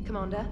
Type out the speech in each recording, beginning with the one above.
Commander?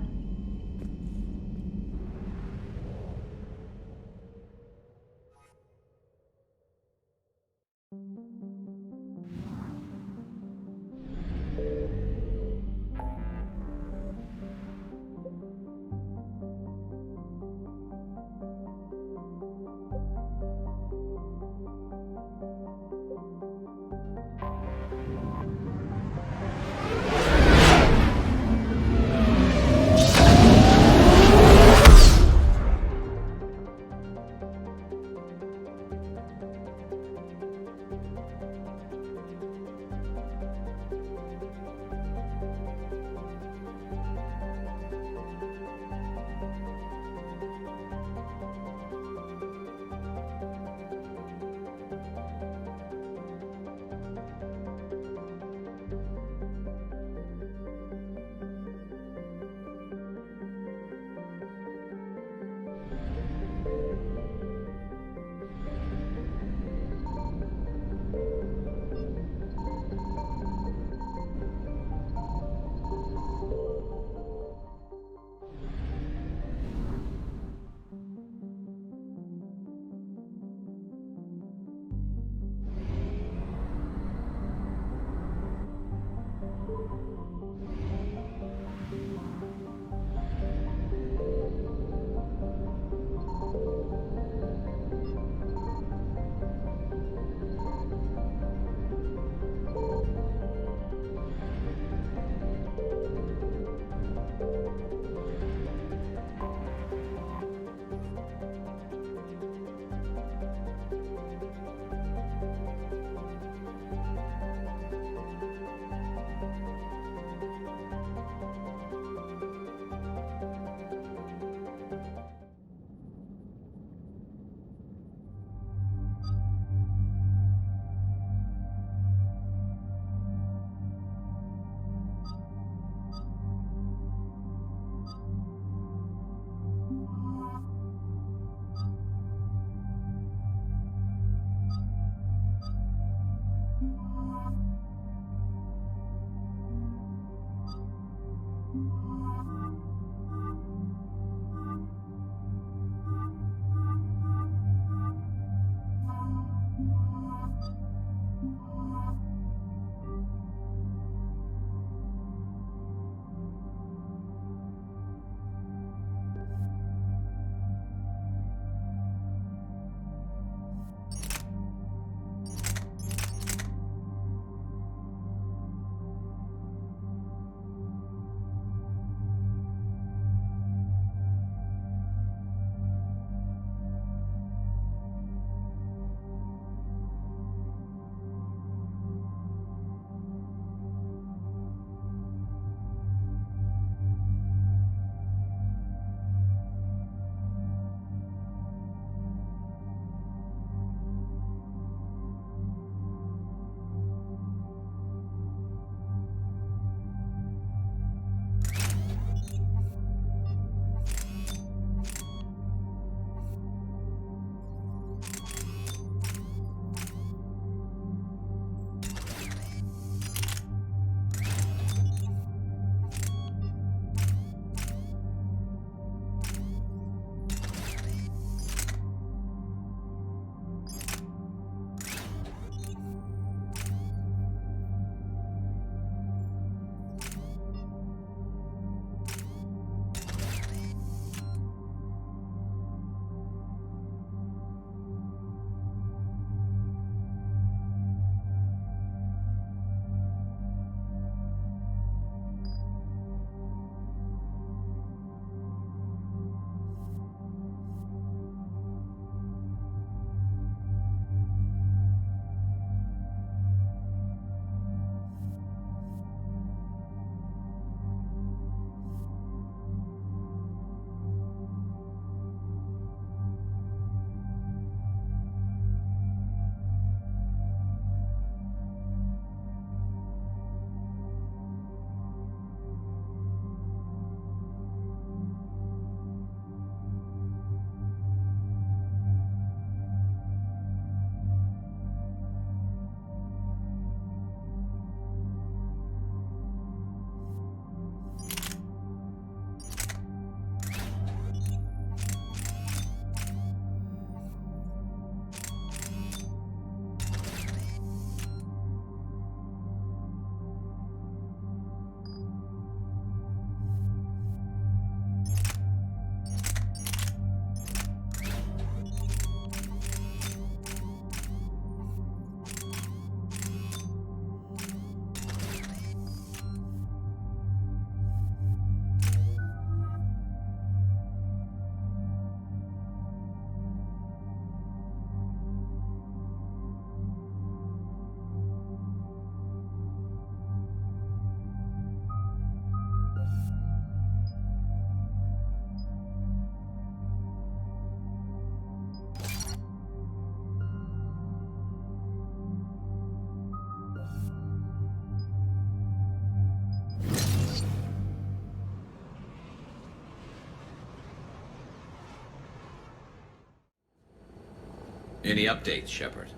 Any updates, Shepard?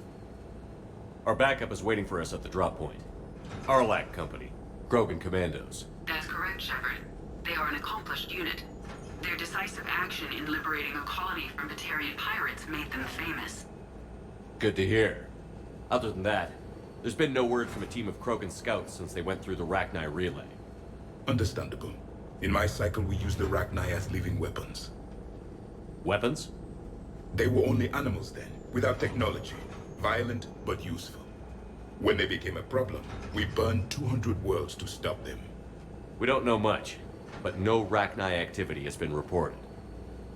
Our backup is waiting for us at the drop point. Arlac Company. Krogan Commandos. That's correct, Shepard. They are an accomplished unit. Their decisive action in liberating a colony from Batarian pirates made them famous. Good to hear. Other than that, there's been no word from a team of Krogan scouts since they went through the Rachni relay. Understandable. In my cycle, we use the Rachni as living weapons. Weapons? They were only animals then, without technology. Violent, but useful. When they became a problem, we burned 200 worlds to stop them. We don't know much, but no Rachni activity has been reported.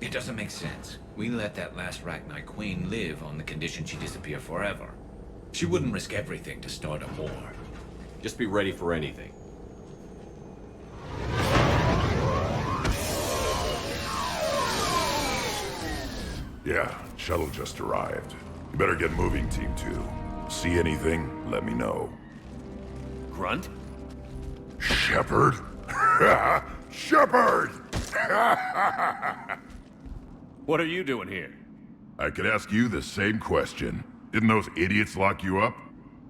It doesn't make sense. We let that last Rachni queen live on the condition she disappear forever. She wouldn't risk everything to start a war. Just be ready for anything. Yeah, shuttle just arrived. You better get moving, Team 2. See anything, let me know. Grunt? Shepard? Shepard! What are you doing here? I could ask you the same question. Didn't those idiots lock you up?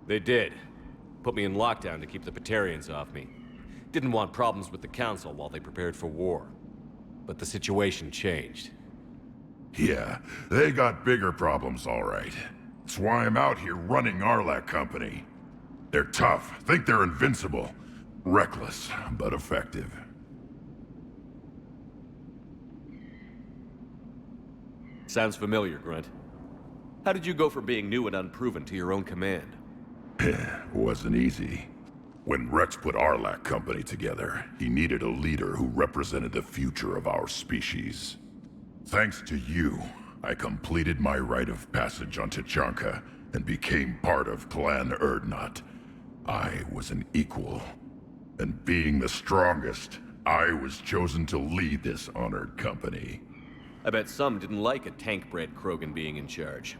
They did. Put me in lockdown to keep the Batarians off me. Didn't want problems with the Council while they prepared for war. But the situation changed. Yeah, they got bigger problems, all right. That's why I'm out here running Arlac Company. They're tough, think they're invincible. Reckless, but effective. Sounds familiar, Grunt. How did you go from being new and unproven to your own command? Wasn't easy. When Rex put Arlac Company together, he needed a leader who represented the future of our species. Thanks to you, I completed my rite of passage on Tachanka and became part of Clan Erdnot. I was an equal. And being the strongest, I was chosen to lead this honored company. I bet some didn't like a tank-bred Krogan being in charge.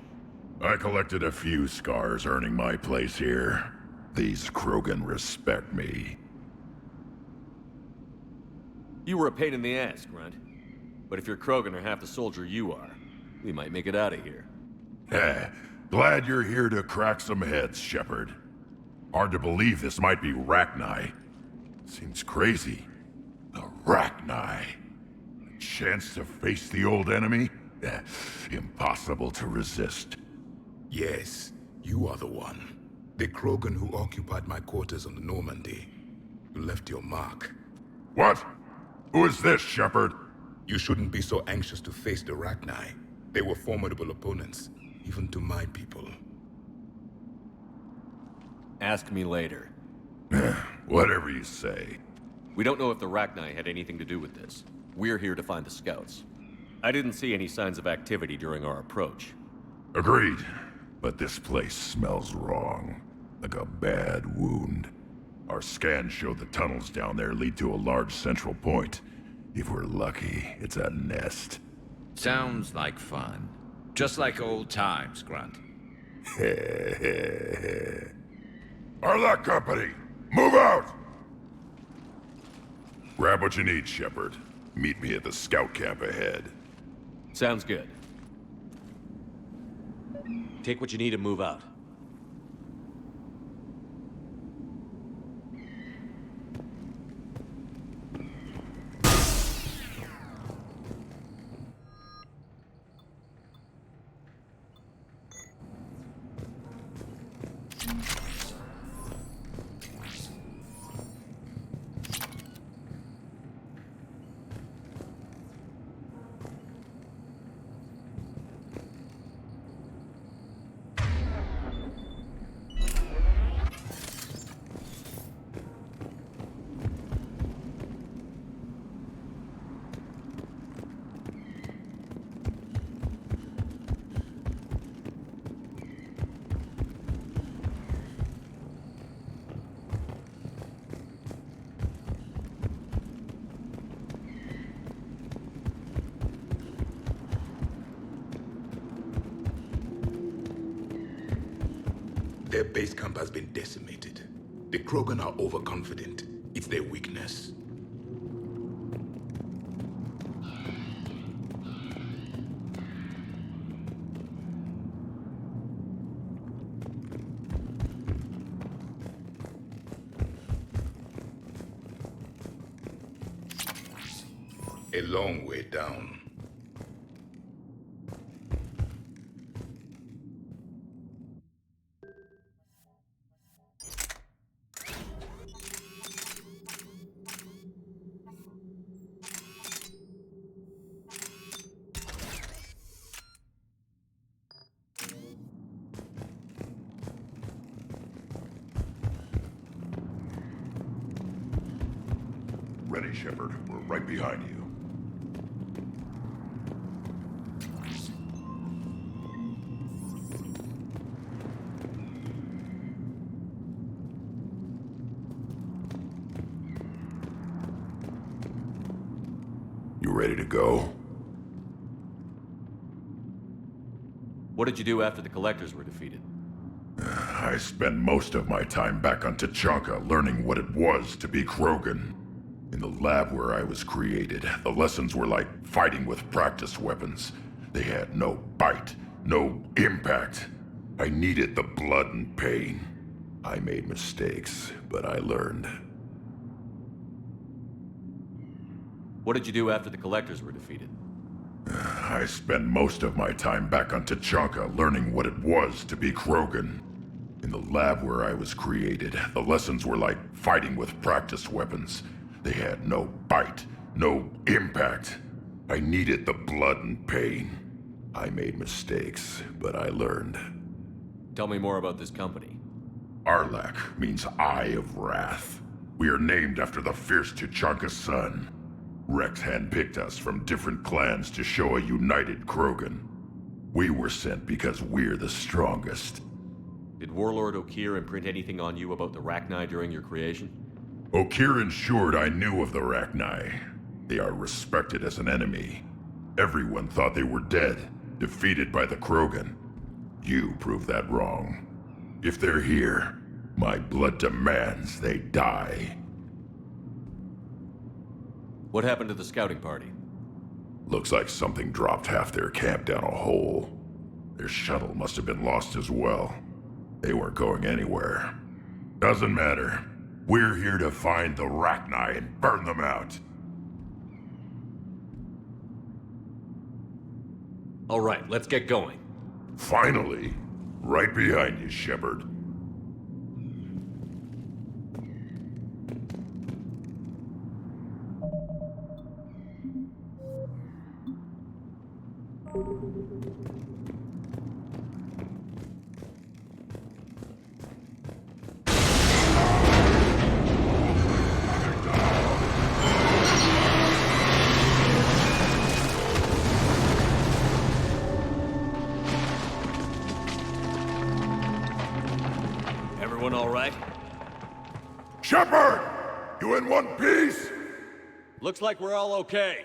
I collected a few scars earning my place here. These Krogan respect me. You were a pain in the ass, Grunt. But if your Krogan are half the soldier you are, we might make it out of here. Glad you're here to crack some heads, Shepard. Hard to believe this might be Rachni. Seems crazy. The Rachni. A chance to face the old enemy? Impossible to resist. Yes, you are the one. The Krogan who occupied my quarters on the Normandy. You left your mark. What? Who is this, Shepard? You shouldn't be so anxious to face the Rachni. They were formidable opponents, even to my people. Ask me later. Whatever you say. We don't know if the Rachni had anything to do with this. We're here to find the scouts. I didn't see any signs of activity during our approach. Agreed. But this place smells wrong. Like a bad wound. Our scans show the tunnels down there lead to a large central point. If we're lucky, it's a nest. Sounds like fun. Just like old times, Grunt. Arlac Company, move out! Grab what you need, Shepard. Meet me at the scout camp ahead. Sounds good. Take what you need and move out. Their base camp has been decimated. The Krogan are overconfident. It's their weakness. A long way down. Ready, Shepard. We're right behind you. You ready to go? What did you do after the Collectors were defeated? I spent most of my time back on Tachanka learning what it was to be Krogan. In the lab where I was created, the lessons were like fighting with practice weapons. They had no bite, no impact. I needed the blood and pain. I made mistakes, but I learned. What did you do after the Collectors were defeated? I spent most of my time back on Tachanka learning what it was to be Krogan. In the lab where I was created, the lessons were like fighting with practice weapons. They had no bite, no impact. I needed the blood and pain. I made mistakes, but I learned. Tell me more about this company. Arlak means Eye of Wrath. We are named after the fierce Tachanka sun. Rex handpicked us from different clans to show a united Krogan. We were sent because we're the strongest. Did Warlord Okir imprint anything on you about the Rachni during your creation? Okir ensured I knew of the Rachni. They are respected as an enemy. Everyone thought they were dead, defeated by the Krogan. You proved that wrong. If they're here, my blood demands they die. What happened to the scouting party? Looks like something dropped half their camp down a hole. Their shuttle must have been lost as well. They weren't going anywhere. Doesn't matter. We're here to find the Rachni and burn them out. All right, let's get going. Finally. Right behind you, Shepard. Everyone all right? Shepard! You in one piece? Looks like we're all okay.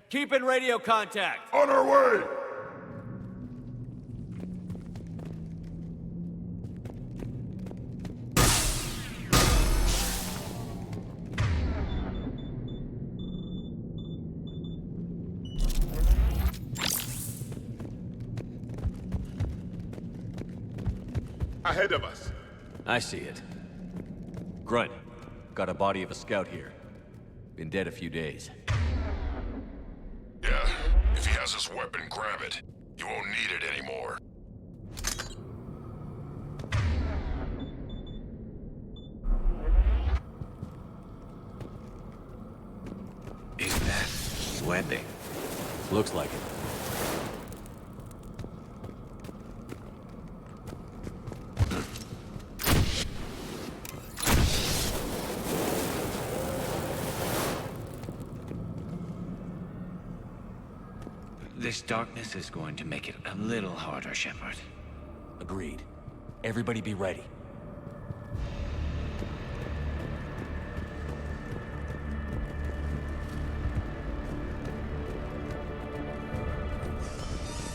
Keep in radio contact. On our way! Ahead of us. I see it. Grunt, got a body of a scout here. Been dead a few days. Yeah, if he has his weapon, grab it. You won't need it anymore. Is that webbing? Looks like it. This darkness is going to make it a little harder, Shepard. Agreed. Everybody be ready.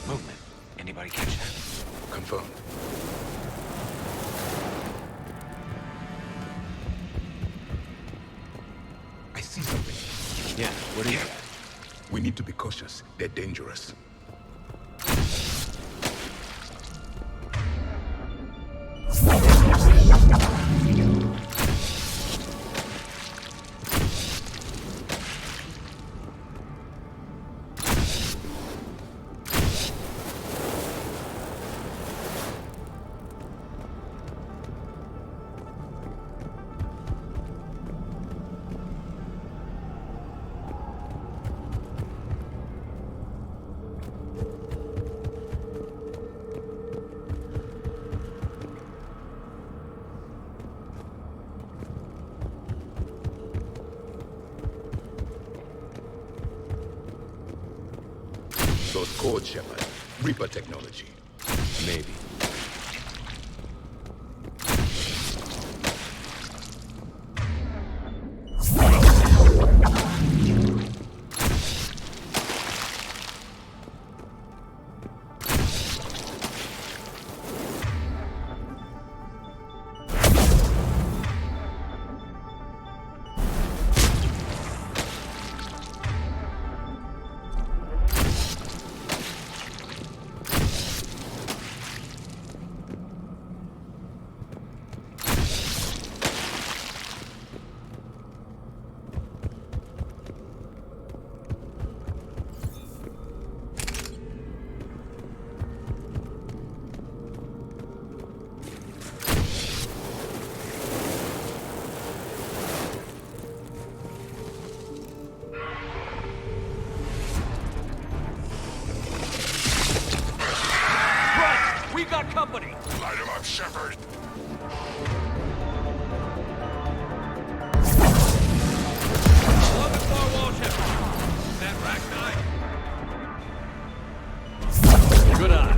Movement. Anybody catch that? Confirmed. I see something. Yeah, what is that? We need to be cautious. They're dangerous. Those codes, Shepard. Reaper technology. Maybe. We got company! Light him up, Shepard. Along the far wall, Shepard. That rack guy. Good eye.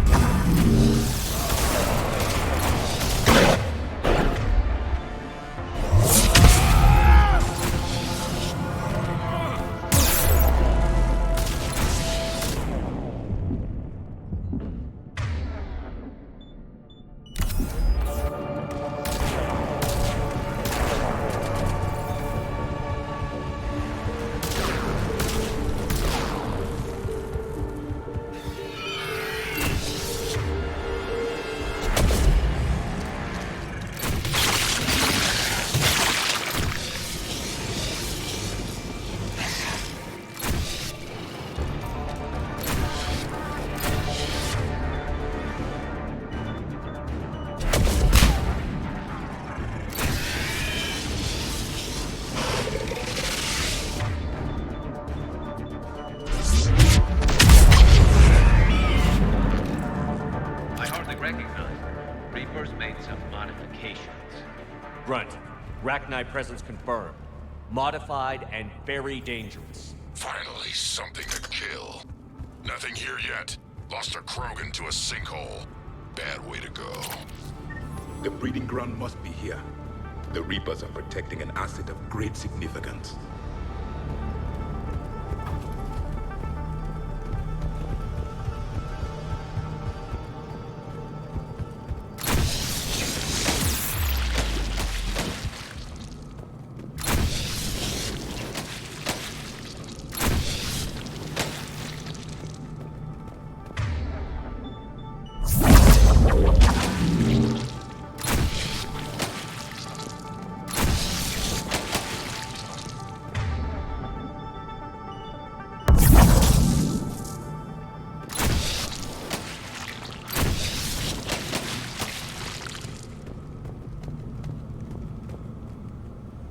Reapers made some modifications. Grunt. Rachni presence confirmed. Modified and very dangerous. Finally, something to kill. Nothing here yet. Lost a Krogan to a sinkhole. Bad way to go. The breeding ground must be here. The Reapers are protecting an asset of great significance.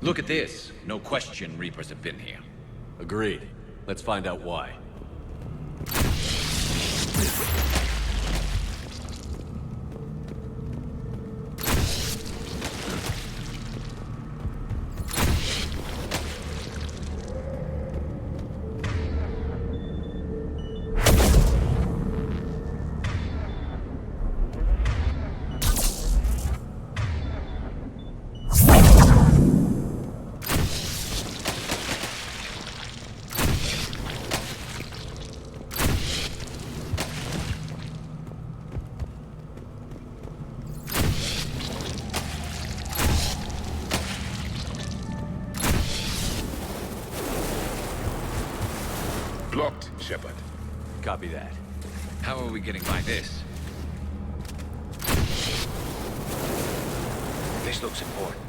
Look at this. No question Reapers have been here. Agreed. Let's find out why. Blocked, Shepard. Copy that. How are we getting by this? This looks important.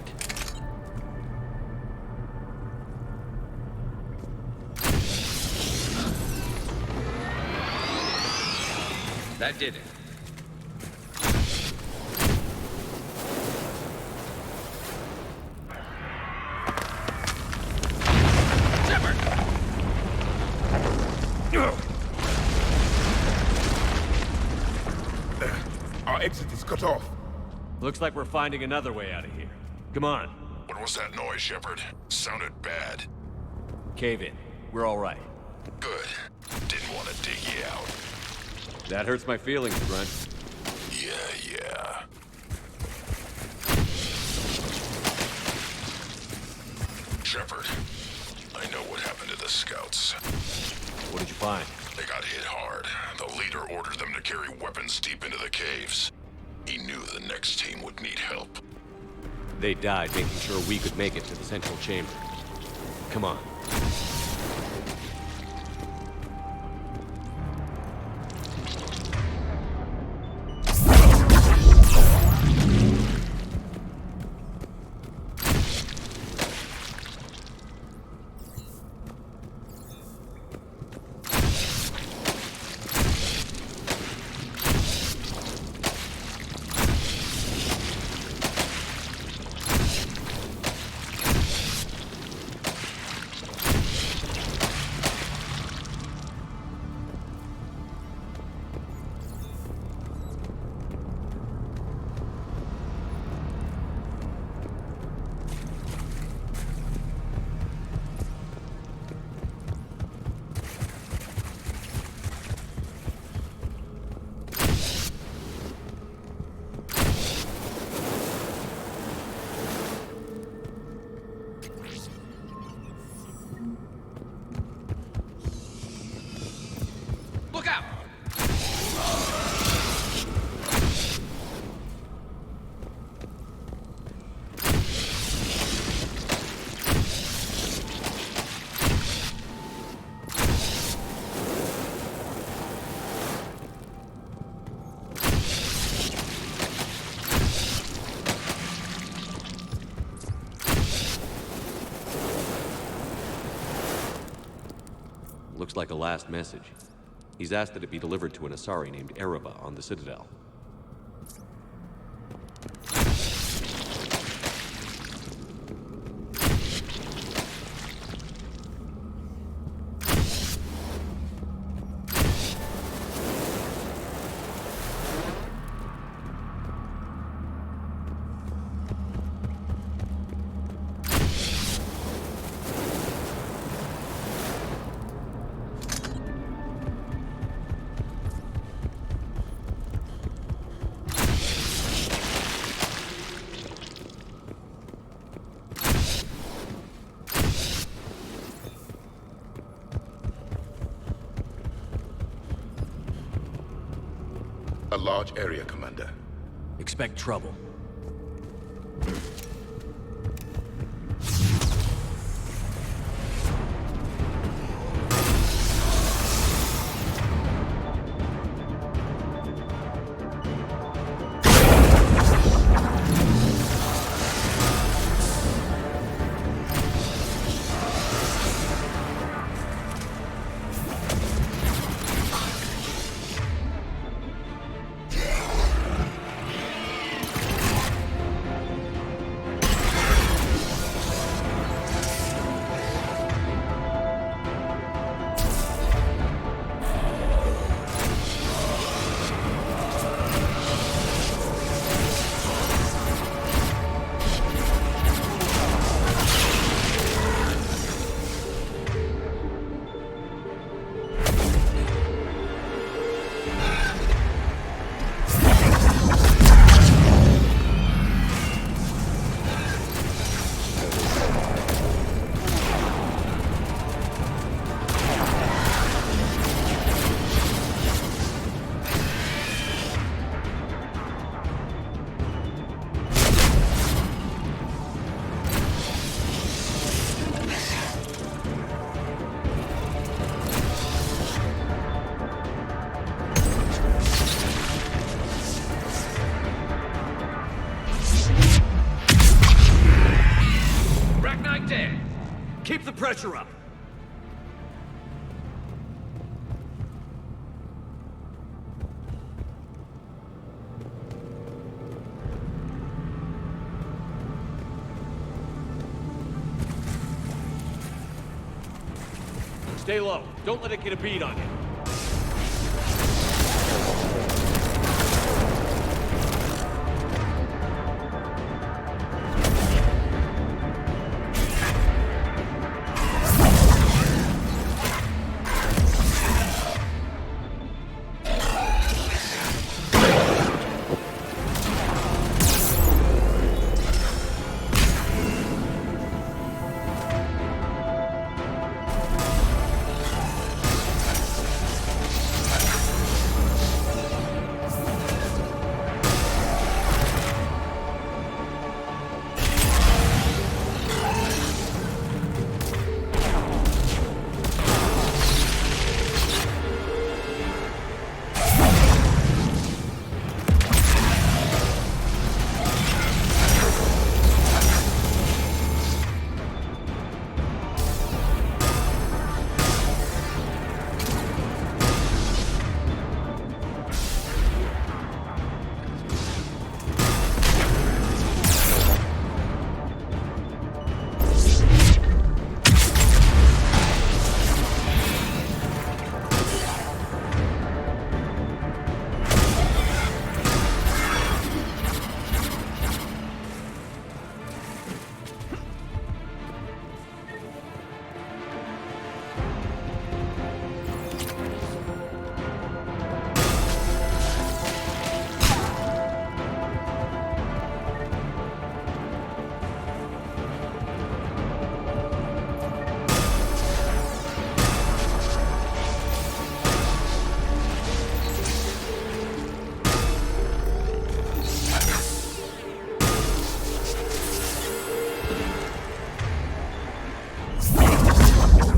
That did it. Our exit is cut off. Looks like we're finding another way out of here. Come on. What was that noise, Shepard? Sounded bad. Cave in. We're all right. Good. Didn't want to dig you out. That hurts my feelings, Grunt. Yeah. Shepard, I know what happened to the scouts. What did you find? They got hit hard. The leader ordered them to carry weapons deep into the caves. He knew the next team would need help. They died making sure we could make it to the central chamber. Come on. Look out! Looks like a last message. He's asked that it be delivered to an Asari named Ereba on the Citadel. A large area, Commander. Expect trouble. Keep the pressure up! Stay low. Don't let it get a bead on you.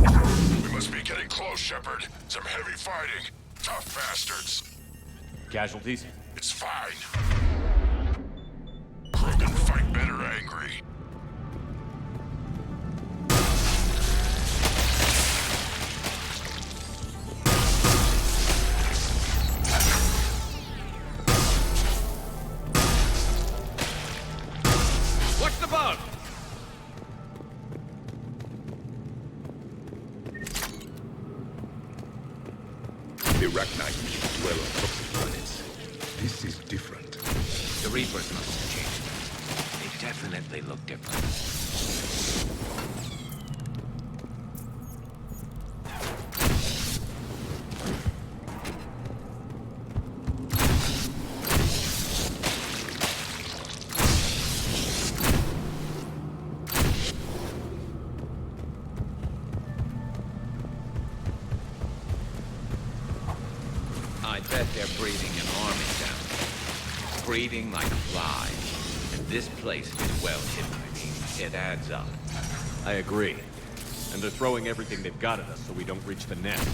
We must be getting close, Shepard. Some heavy fighting. Tough bastards. Casualties? It's fine. Broken fight better angry. Watch the bug! The Arachnite dwell on toxic planets. This is different. The Reapers must have changed. They definitely look different. I bet they're breeding an army down there. Breeding like flies. And this place is well hidden. I mean, it adds up. I agree. And they're throwing everything they've got at us so we don't reach the nest.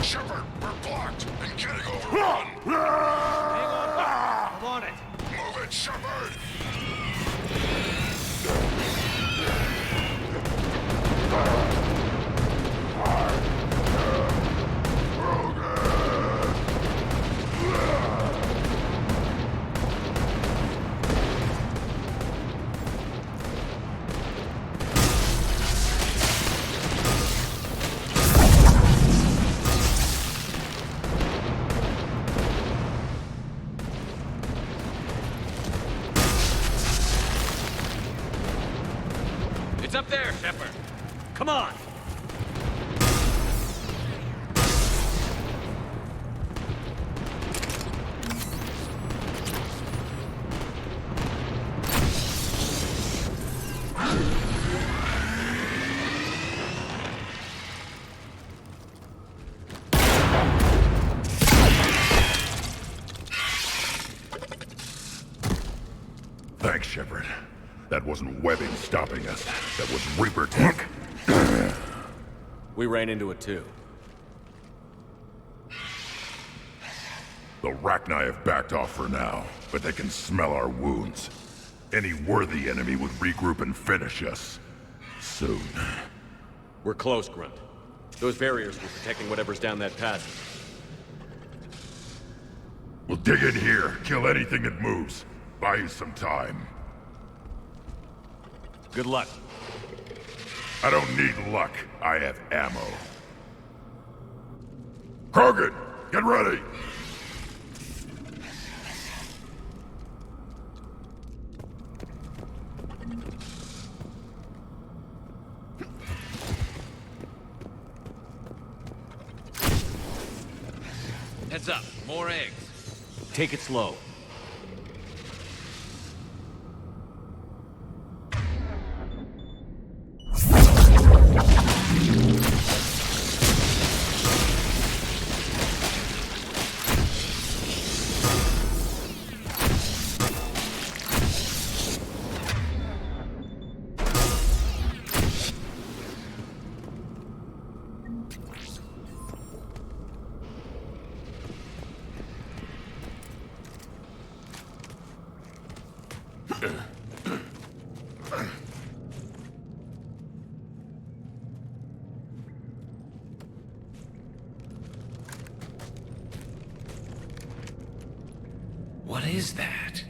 Shepard, we're blocked and getting overrun. Hang on! I'm on it! Move it, Shepard! It's up there, Shepard! Come on! Thanks, Shepard. That wasn't webbing stopping us. That was Reaper tech. We ran into it too. The Rachni have backed off for now, but they can smell our wounds. Any worthy enemy would regroup and finish us. Soon. We're close, Grunt. Those barriers were protecting whatever's down that passage. We'll dig in here, kill anything that moves. Buy you some time. Good luck. I don't need luck. I have ammo. Krogan, get ready! Heads up, more eggs. Take it slow. is that?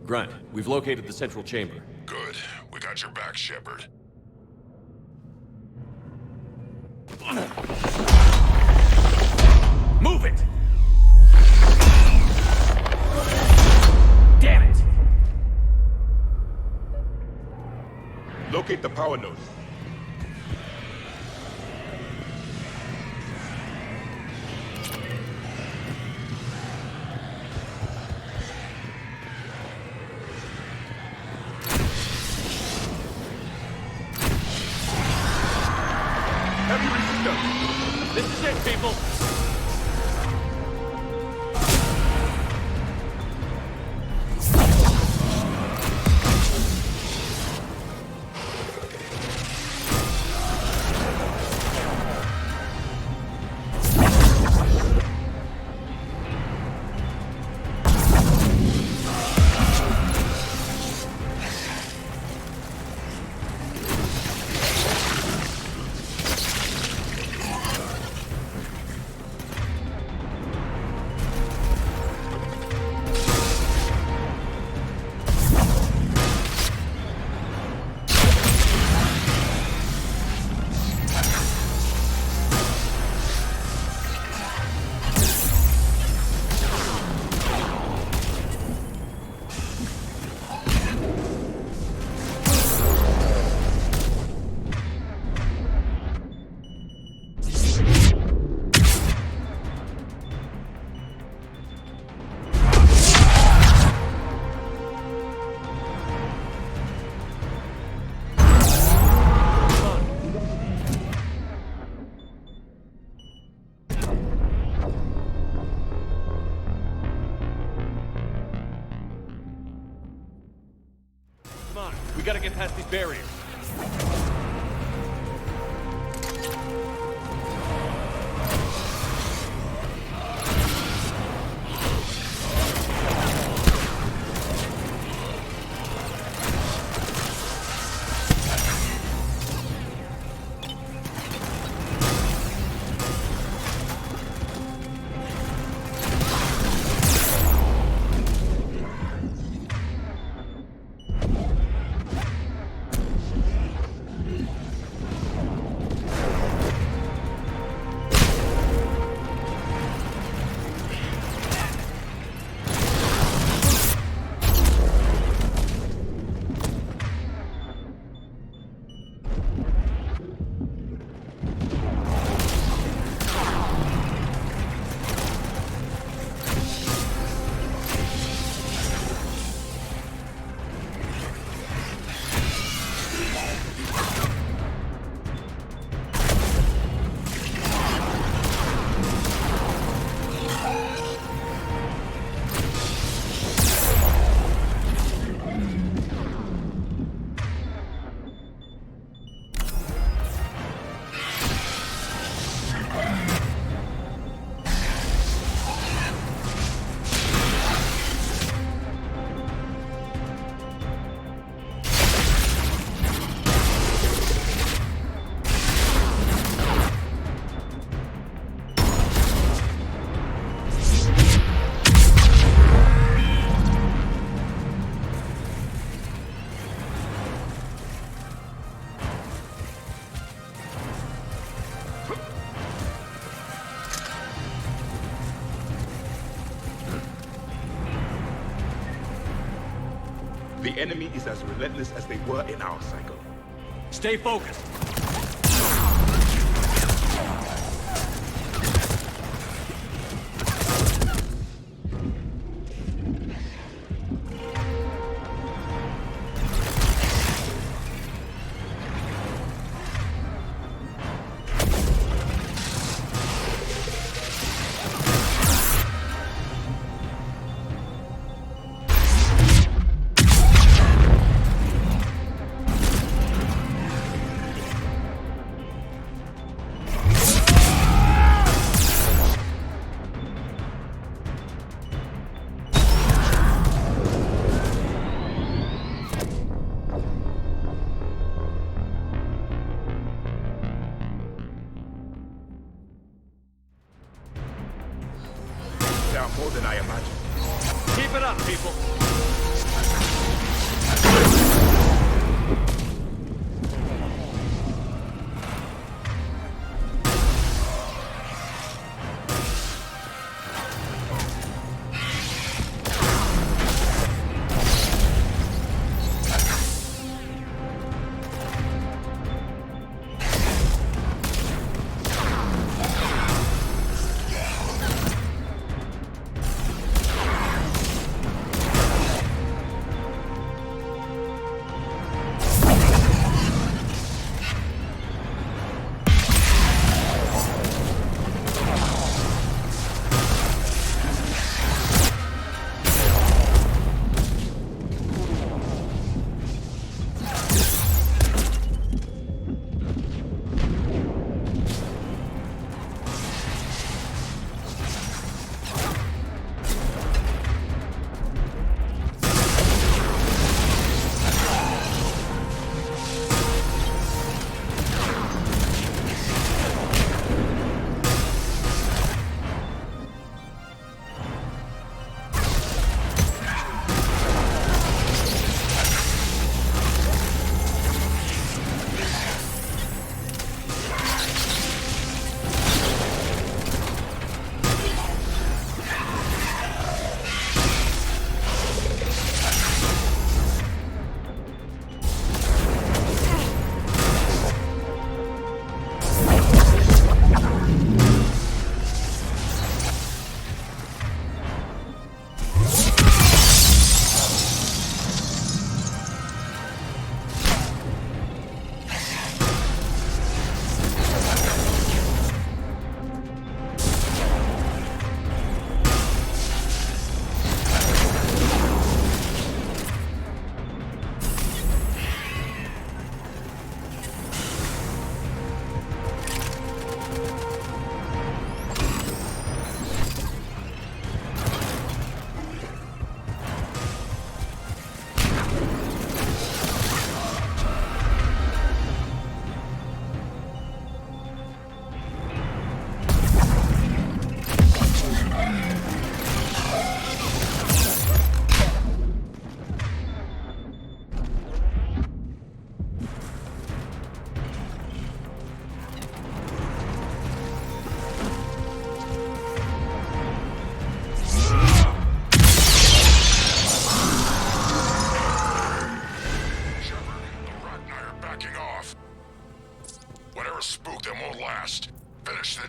Grunt, we've located the central chamber. Good. We got your back, Shepard. Move it! Damn it! Locate the power node. Heavy resistance. This is it, people! Come on, we gotta get past these barriers. The enemy is as relentless as they were in our cycle. Stay focused. out more than I imagined. Keep it up, people!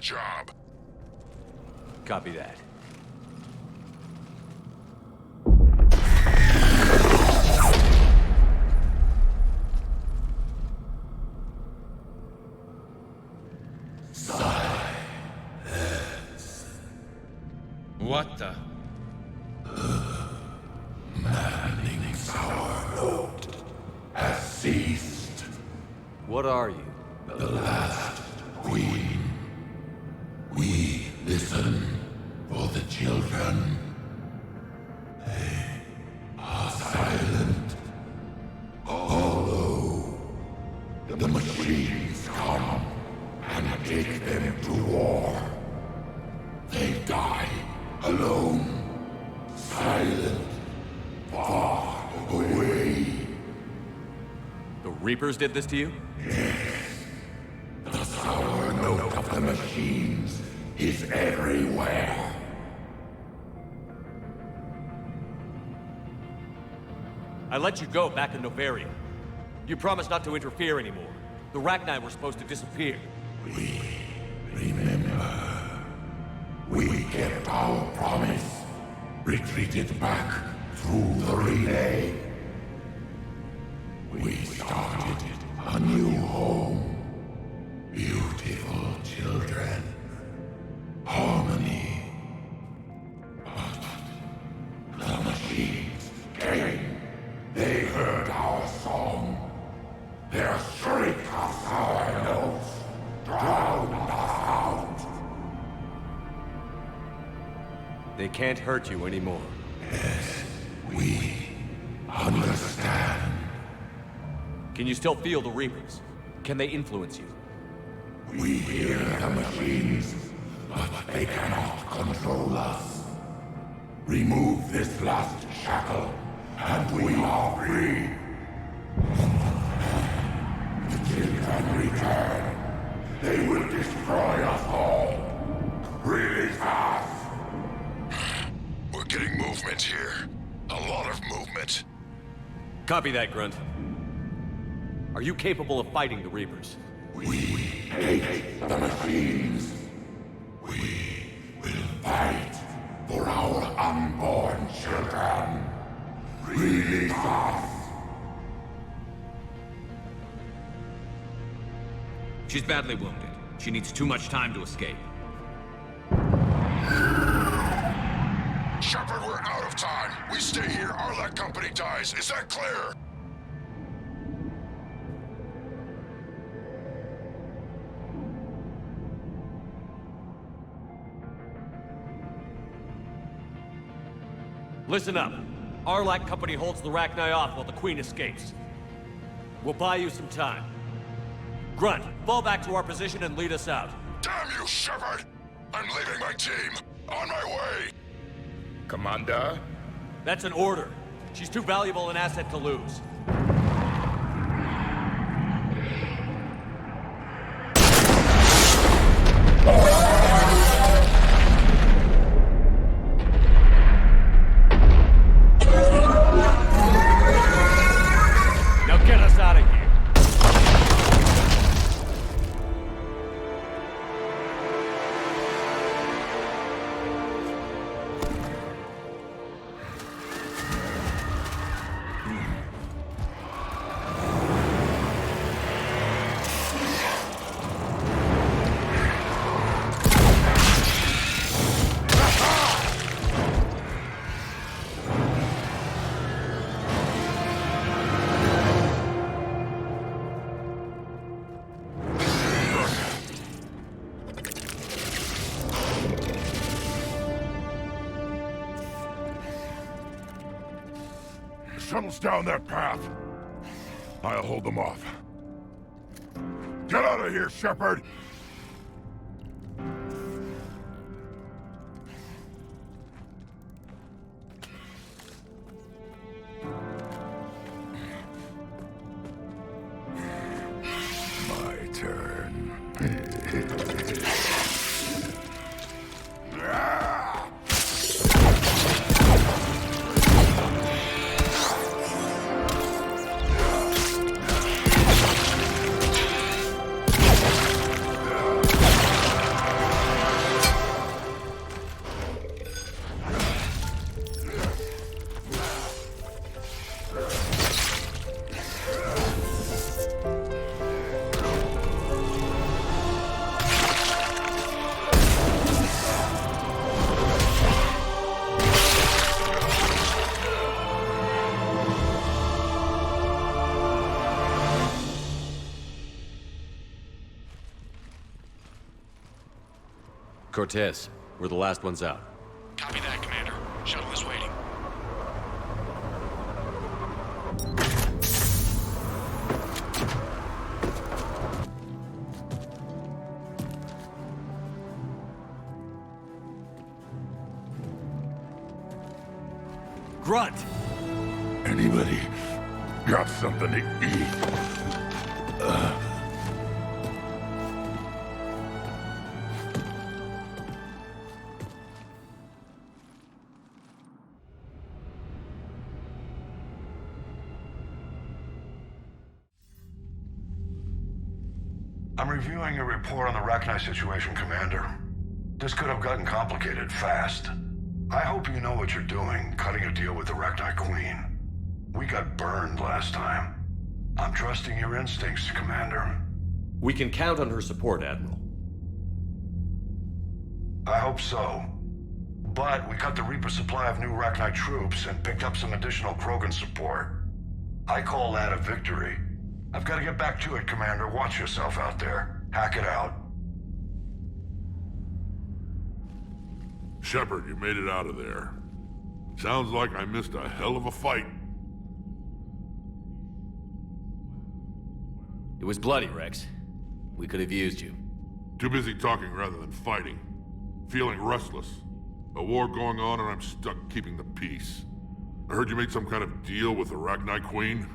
job. Copy that. What the? Manning's our note has ceased. What are you? The last queen. We listen for the children. They are silent. Although the machines come and take them to war, they die alone, silent, far away. The Reapers did this to you? The sour note of the machines is everywhere. I let you go back in Novaria. You promised not to interfere anymore. The Rachni were supposed to disappear. We remember. We kept our promise. Retreated back through the relay. We started a new home. Beautiful children. Harmony. But the machines came. They heard our song. Their shriek of sour notes drowned us out. They can't hurt you anymore. Yes, we understand. Can you still feel the Reapers? Can they influence you? We hear the machines, but they cannot control us. Remove this last shackle, and we are free. Until can return, they will destroy us all. Release us! We're getting movement here. A lot of movement. Copy that, Grunt. Are you capable of fighting the Reapers? We hate the machines. We will fight for our unborn children. Release us! She's badly wounded. She needs too much time to escape. Shepard, we're out of time. We stay here, Arlac Company dies. Is that clear? Listen up. Arlac Company holds the Rachni off while the Queen escapes. We'll buy you some time. Grunt, fall back to our position and lead us out. Damn you, Shepard! I'm leaving my team. On my way. Commander? That's an order. She's too valuable an asset to lose. Now get us out of here. Shuttle's down that path. I'll hold them off. Get out of here, Shepard! My turn. Cortez, we're the last ones out. Copy that, Commander. Shuttle is waiting. Grunt! Anybody got something to eat? I'm reviewing your report on the Rachni situation, Commander. This could have gotten complicated fast. I hope you know what you're doing, cutting a deal with the Rachni Queen. We got burned last time. I'm trusting your instincts, Commander. We can count on her support, Admiral. I hope so. But we cut the Reaper supply of new Rachni troops and picked up some additional Krogan support. I call that a victory. I've got to get back to it, Commander. Watch yourself out there. Hack it out. Shepard, you made it out of there. Sounds like I missed a hell of a fight. It was bloody, Rex. We could have used you. Too busy talking rather than fighting. Feeling restless. A war going on and I'm stuck keeping the peace. I heard you made some kind of deal with the Arachnite Queen.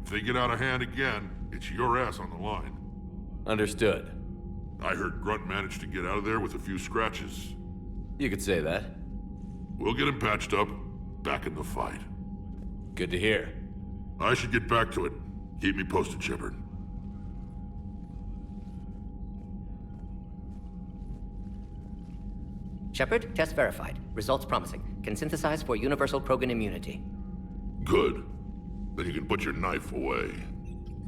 If they get out of hand again, it's your ass on the line. Understood. I heard Grunt managed to get out of there with a few scratches. You could say that. We'll get him patched up, back in the fight. Good to hear. I should get back to it. Keep me posted, Shepard. Shepard, test verified. Results promising. Can synthesize for universal Krogan immunity. Good. Then you can put your knife away.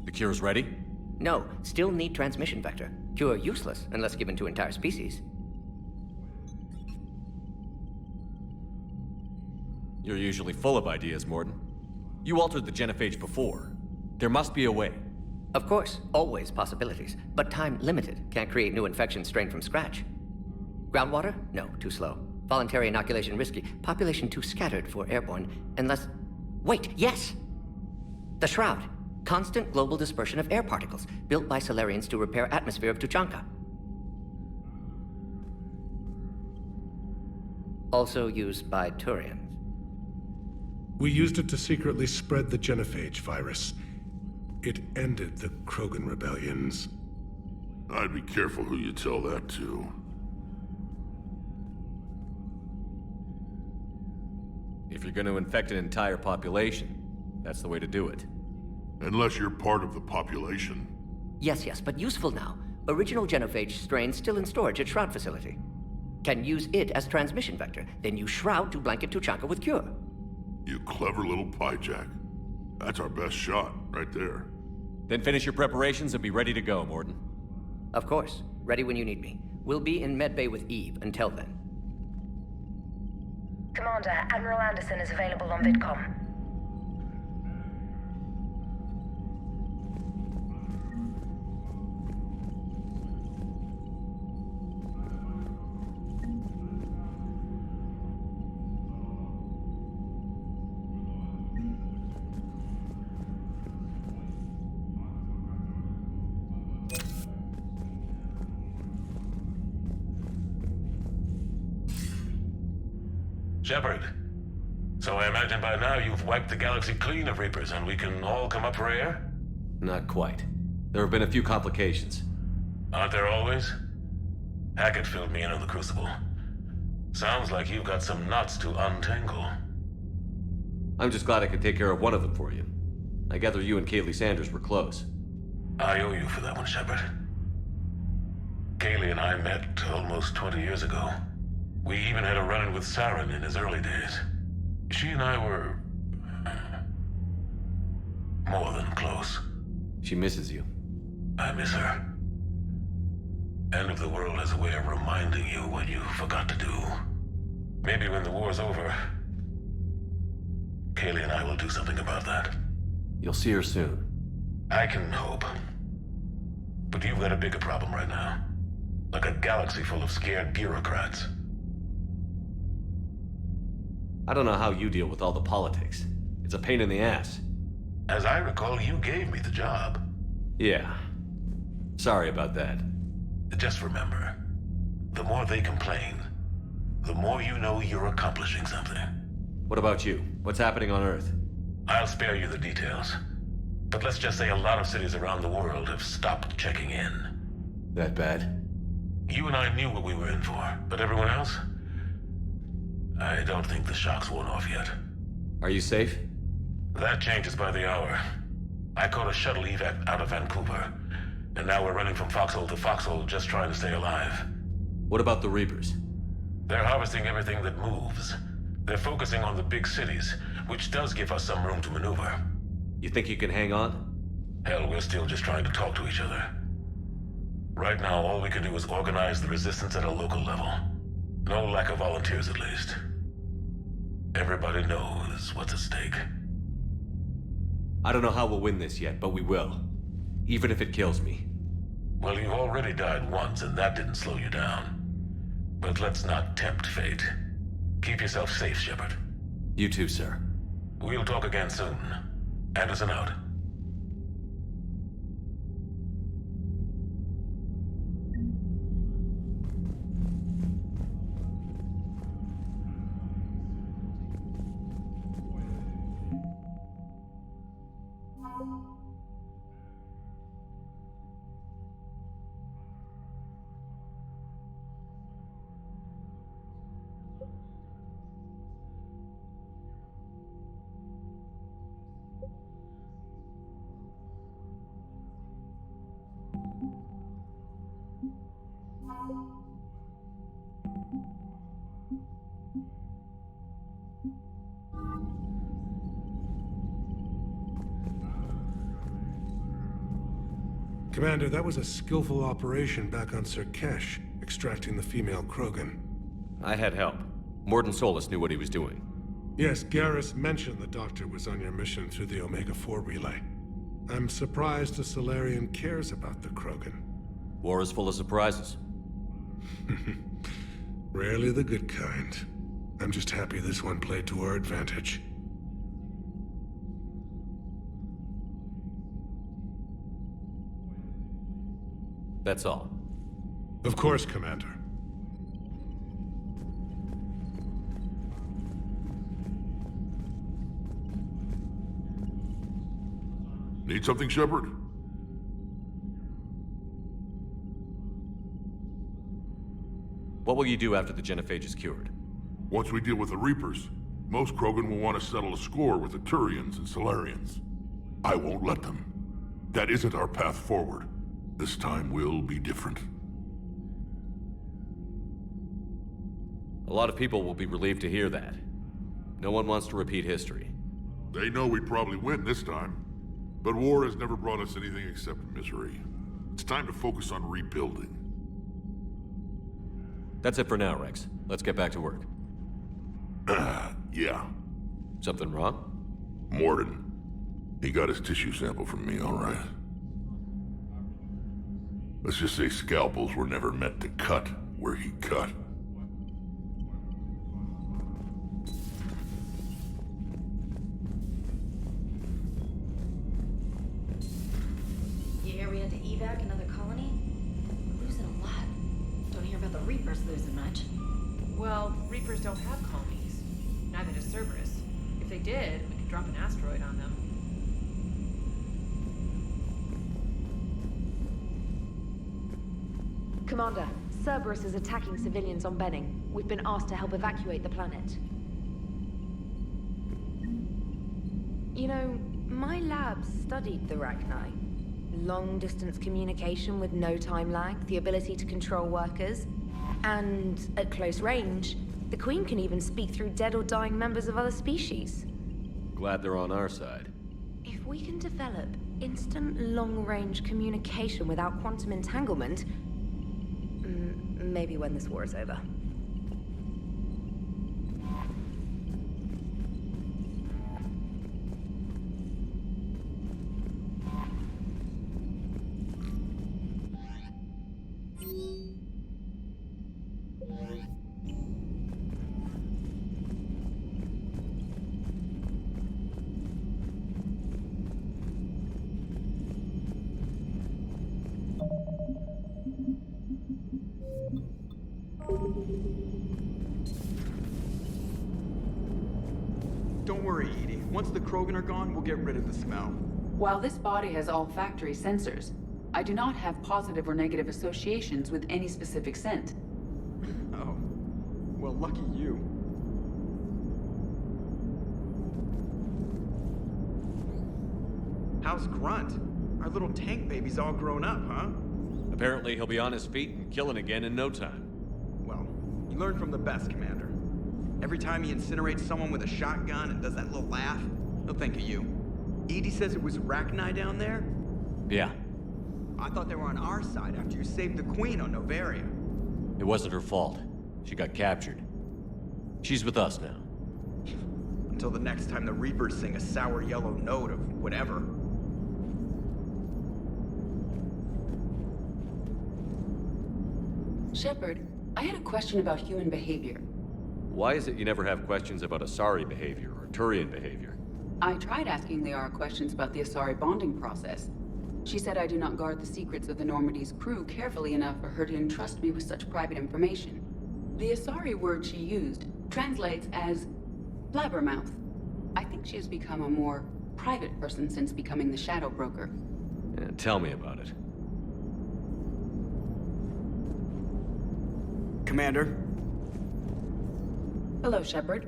The cure's ready? No, still need transmission vector. Cure useless unless given to entire species. You're usually full of ideas, Mordin. You altered the genophage before. There must be a way. Of course, always possibilities, but time limited. Can't create new infections strained from scratch. Groundwater? No, too slow. Voluntary inoculation risky. Population too scattered for airborne, unless... Wait, yes! The Shroud. Constant global dispersion of air particles, built by Solarians to repair atmosphere of Tuchanka. Also used by Turians. We used it to secretly spread the genophage virus. It ended the Krogan rebellions. I'd be careful who you tell that to. If you're going to infect an entire population, that's the way to do it. Unless you're part of the population. Yes, but useful now. Original genophage strain still in storage at Shroud facility. Can use it as transmission vector, then use Shroud to blanket Tuchanka with cure. You clever little pyjack. That's our best shot, right there. Then finish your preparations and be ready to go, Mordin. Of course. Ready when you need me. We'll be in medbay with Eve until then. Commander, Admiral Anderson is available on VidCom. Shepard, so I imagine by now you've wiped the galaxy clean of Reapers and we can all come up for air? Not quite. There have been a few complications. Aren't there always? Hackett filled me in on the Crucible. Sounds like you've got some knots to untangle. I'm just glad I could take care of one of them for you. I gather you and Kaylee Sanders were close. I owe you for that one, Shepard. Kaylee and I met almost 20 years ago. We even had a run-in with Saren in his early days. She and I were... more than close. She misses you. I miss her. End of the world has a way of reminding you what you forgot to do. Maybe when the war's over, Kaylee and I will do something about that. You'll see her soon. I can hope. But you've got a bigger problem right now. Like a galaxy full of scared bureaucrats. I don't know how you deal with all the politics. It's a pain in the ass. As I recall, you gave me the job. Yeah. Sorry about that. Just remember, the more they complain, the more you know you're accomplishing something. What about you? What's happening on Earth? I'll spare you the details. But let's just say a lot of cities around the world have stopped checking in. That bad? You and I knew what we were in for, but everyone else? I don't think the shock's worn off yet. Are you safe? That changes by the hour. I caught a shuttle evac out of Vancouver, and now we're running from foxhole to foxhole just trying to stay alive. What about the Reapers? They're harvesting everything that moves. They're focusing on the big cities, which does give us some room to maneuver. You think you can hang on? Hell, we're still just trying to talk to each other. Right now, all we can do is organize the resistance at a local level. No lack of volunteers, at least. Everybody knows what's at stake. I don't know how we'll win this yet, but we will. Even if it kills me. Well, you've already died once, and that didn't slow you down. But let's not tempt fate. Keep yourself safe, Shepard. You too, sir. We'll talk again soon. Anderson out. Commander, that was a skillful operation back on Sirkesh, extracting the female Krogan. I had help. Morden Solus knew what he was doing. Yes, Garrus mentioned the Doctor was on your mission through the Omega-4 relay. I'm surprised a Solarian cares about the Krogan. War is full of surprises. Rarely the good kind. I'm just happy this one played to our advantage. That's all. Of course, Commander. Need something, Shepard? What will you do after the genophage is cured? Once we deal with the Reapers, most Krogan will want to settle a score with the Turians and Solarians. I won't let them. That isn't our path forward. This time will be different. A lot of people will be relieved to hear that. No one wants to repeat history. They know we'd probably win this time. But war has never brought us anything except misery. It's time to focus on rebuilding. That's it for now, Rex. Let's get back to work. Yeah. Something wrong? Morden. He got his tissue sample from me, all right. Let's just say scalpels were never meant to cut where he cut. You hear we had to evac another colony? We're losing a lot. Don't hear about the Reapers losing much. Well, Reapers don't have colonies. Neither does Cerberus. If they did, we could drop an asteroid on them. Commander, Cerberus is attacking civilians on Benning. We've been asked to help evacuate the planet. You know, my lab studied the Rachni. Long-distance communication with no time lag, the ability to control workers, and at close range, the Queen can even speak through dead or dying members of other species. Glad they're on our side. If we can develop instant long-range communication without quantum entanglement, maybe when this war is over. Don't worry, Edie. Once the Krogan are gone, we'll get rid of the smell. While this body has olfactory sensors, I do not have positive or negative associations with any specific scent. Oh. Well, lucky you. How's Grunt? Our little tank baby's all grown up, huh? Apparently he'll be on his feet and killing again in no time. Well, you learn from the best, Commander. Every time he incinerates someone with a shotgun and does that little laugh, he'll think of you. Edie says it was Rachni down there? Yeah. I thought they were on our side after you saved the Queen on Novaria. It wasn't her fault. She got captured. She's with us now. Until the next time the Reapers sing a sour yellow note of whatever. Shepard, I had a question about human behavior. Why is it you never have questions about Asari behavior or Turian behavior? I tried asking Liara questions about the Asari bonding process. She said I do not guard the secrets of the Normandy's crew carefully enough for her to entrust me with such private information. The Asari word she used translates as blabbermouth. I think she has become a more private person since becoming the Shadow Broker. Yeah, tell me about it. Commander? Hello, Shepard.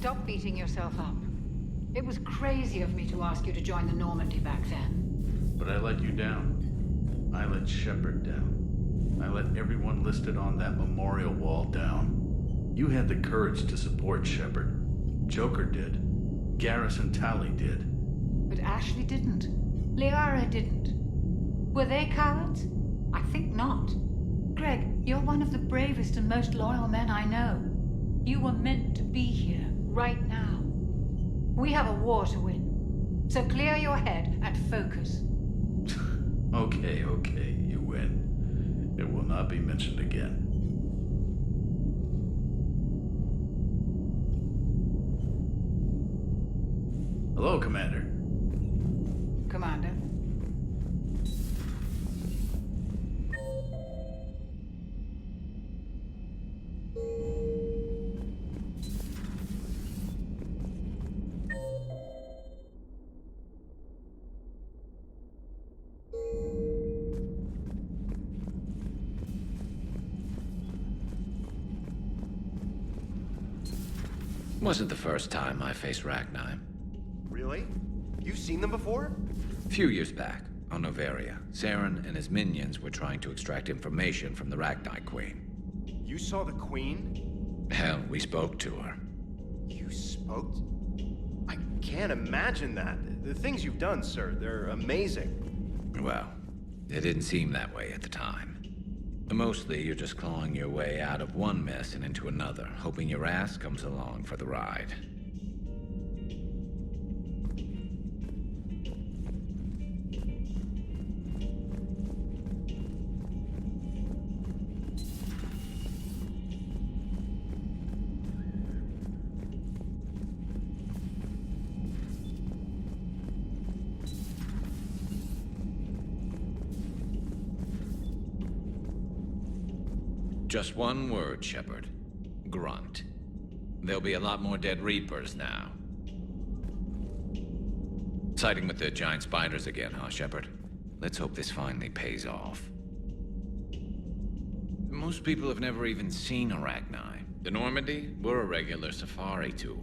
Stop beating yourself up. It was crazy of me to ask you to join the Normandy back then. But I let you down. I let Shepard down. I let everyone listed on that memorial wall down. You had the courage to support Shepard. Joker did. Garrison Talley did. But Ashley didn't. Liara didn't. Were they cowards? I think not. Greg, you're one of the bravest and most loyal men I know. You were meant to be here, right now. We have a war to win. So clear your head and focus. Okay, you win. It will not be mentioned again. Hello, Commander. Commander. Wasn't the first time I faced Rachni. Really? You've seen them before? A few years back, on Noveria, Saren and his minions were trying to extract information from the Rachni Queen. You saw the Queen? Hell, we spoke to her. You spoke? I can't imagine that. The things you've done, sir, they're amazing. Well, it didn't seem that way at the time. Mostly, you're just clawing your way out of one mess and into another, hoping your ass comes along for the ride. Just one word, Shepard. Grunt. There'll be a lot more dead Reapers now. Siding with the giant spiders again, huh, Shepard? Let's hope this finally pays off. Most people have never even seen Arachni. The Normandy, we're a regular safari tour.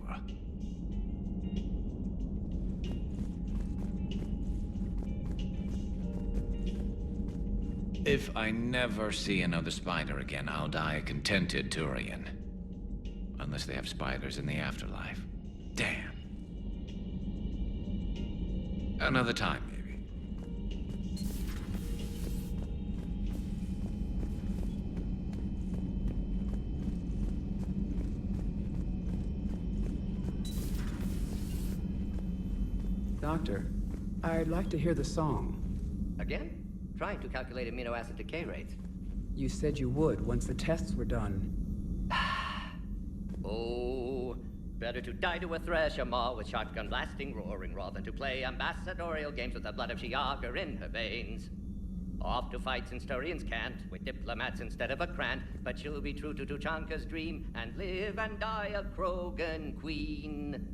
If I never see another spider again, I'll die a contented Turian. Unless they have spiders in the afterlife. Damn. Another time, maybe. Doctor, I'd like to hear the song. Again? Trying to calculate amino acid decay rates. You said you would once the tests were done. Oh, better to die to a thresher maw with shotgun blasting roaring raw than to play ambassadorial games with the blood of Shiagar in her veins. Off to fights in Sturian's can't, with diplomats instead of a Krant, but she'll be true to Tuchanka's dream and live and die a Krogan queen.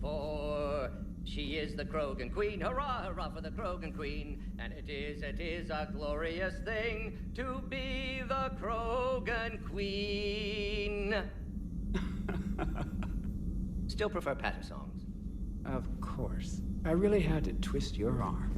For she is the Krogan Queen, hurrah, hurrah for the Krogan Queen. And it is a glorious thing to be the Krogan Queen. Still prefer patter songs. Of course. I really had to twist your arm.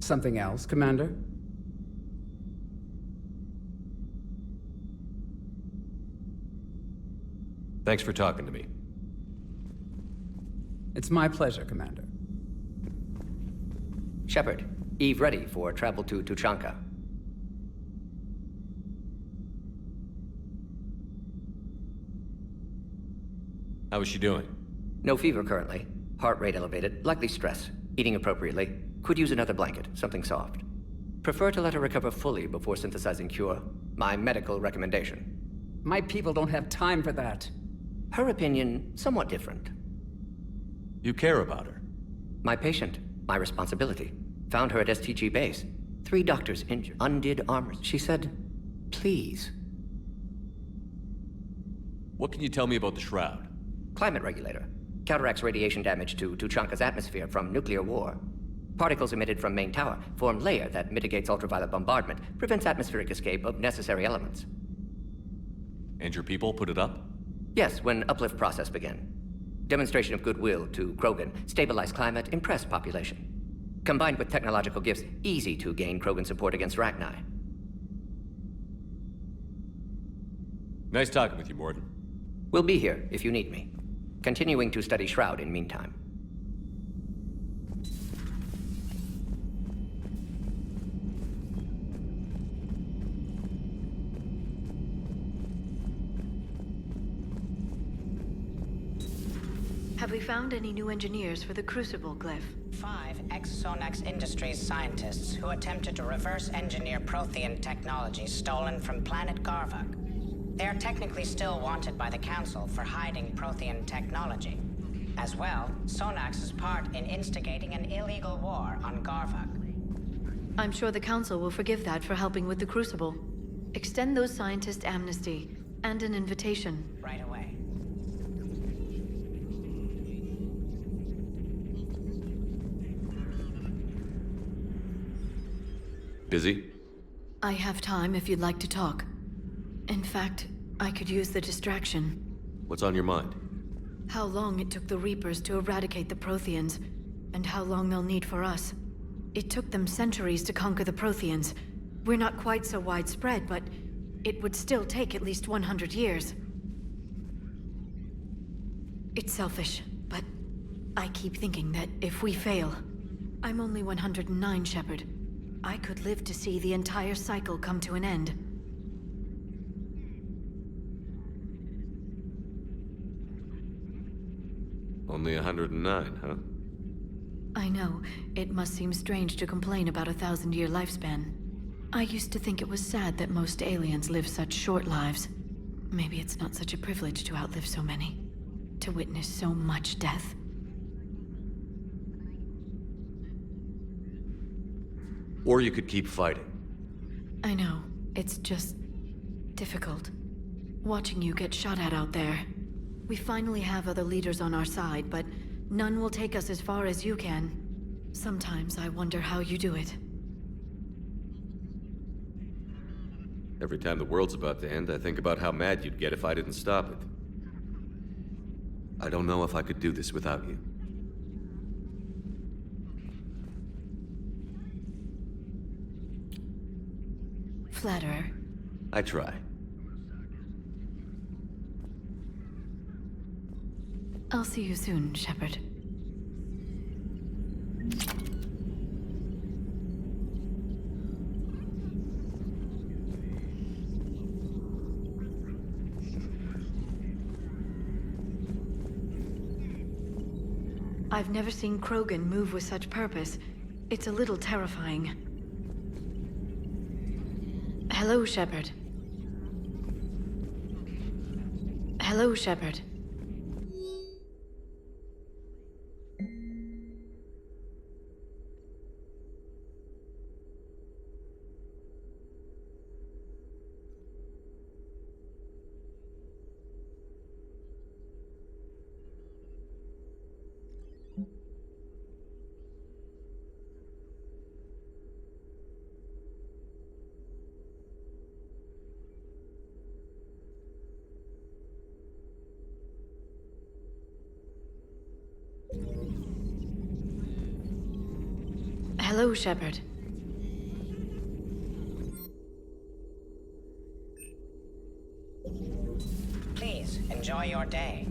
Something else, Commander? Thanks for talking to me. It's my pleasure, Commander. Shepard, Eve ready for travel to Tuchanka. How is she doing? No fever currently. Heart rate elevated, likely stress. Eating appropriately. Could use another blanket, something soft. Prefer to let her recover fully before synthesizing cure. My medical recommendation. My people don't have time for that. Her opinion, somewhat different. You care about her. My patient, my responsibility. Found her at STG base. 3 doctors injured. Undid armor. She said, please. What can you tell me about the Shroud? Climate regulator. Counteracts radiation damage to Tuchanka's atmosphere from nuclear war. Particles emitted from main tower form layer that mitigates ultraviolet bombardment, prevents atmospheric escape of necessary elements. And your people put it up? Yes, when uplift process began. Demonstration of goodwill to Krogan, stabilize climate, impress population. Combined with technological gifts, easy to gain Krogan support against Rachni. Nice talking with you, Morden. We'll be here if you need me. Continuing to study Shroud in meantime. Have we found any new engineers for the Crucible glyph? 5 ex-Sonax Industries scientists who attempted to reverse engineer Prothean technology stolen from planet Garvuk. They are technically still wanted by the Council for hiding Prothean technology. As well, Sonax's part in instigating an illegal war on Garvuk. I'm sure the Council will forgive that for helping with the Crucible. Extend those scientists amnesty and an invitation. Right away. Busy? I have time if you'd like to talk. In fact, I could use the distraction. What's on your mind? How long it took the Reapers to eradicate the Protheans, and how long they'll need for us. It took them centuries to conquer the Protheans. We're not quite so widespread, but it would still take at least 100 years. It's selfish, but I keep thinking that if we fail... I'm only 109, Shepard. I could live to see the entire cycle come to an end. Only 109, huh? I know. It must seem strange to complain about a 1,000-year lifespan. I used to think it was sad that most aliens live such short lives. Maybe it's not such a privilege to outlive so many. To witness so much death. Or you could keep fighting. I know. It's just... difficult. Watching you get shot at out there. We finally have other leaders on our side, but none will take us as far as you can. Sometimes I wonder how you do it. Every time the world's about to end, I think about how mad you'd get if I didn't stop it. I don't know if I could do this without you. Flatterer. I try. I'll see you soon, Shepard. I've never seen Krogan move with such purpose. It's a little terrifying. Hello, Shepard. Hello, Shepard. Hello, Shepard. Please, enjoy your day.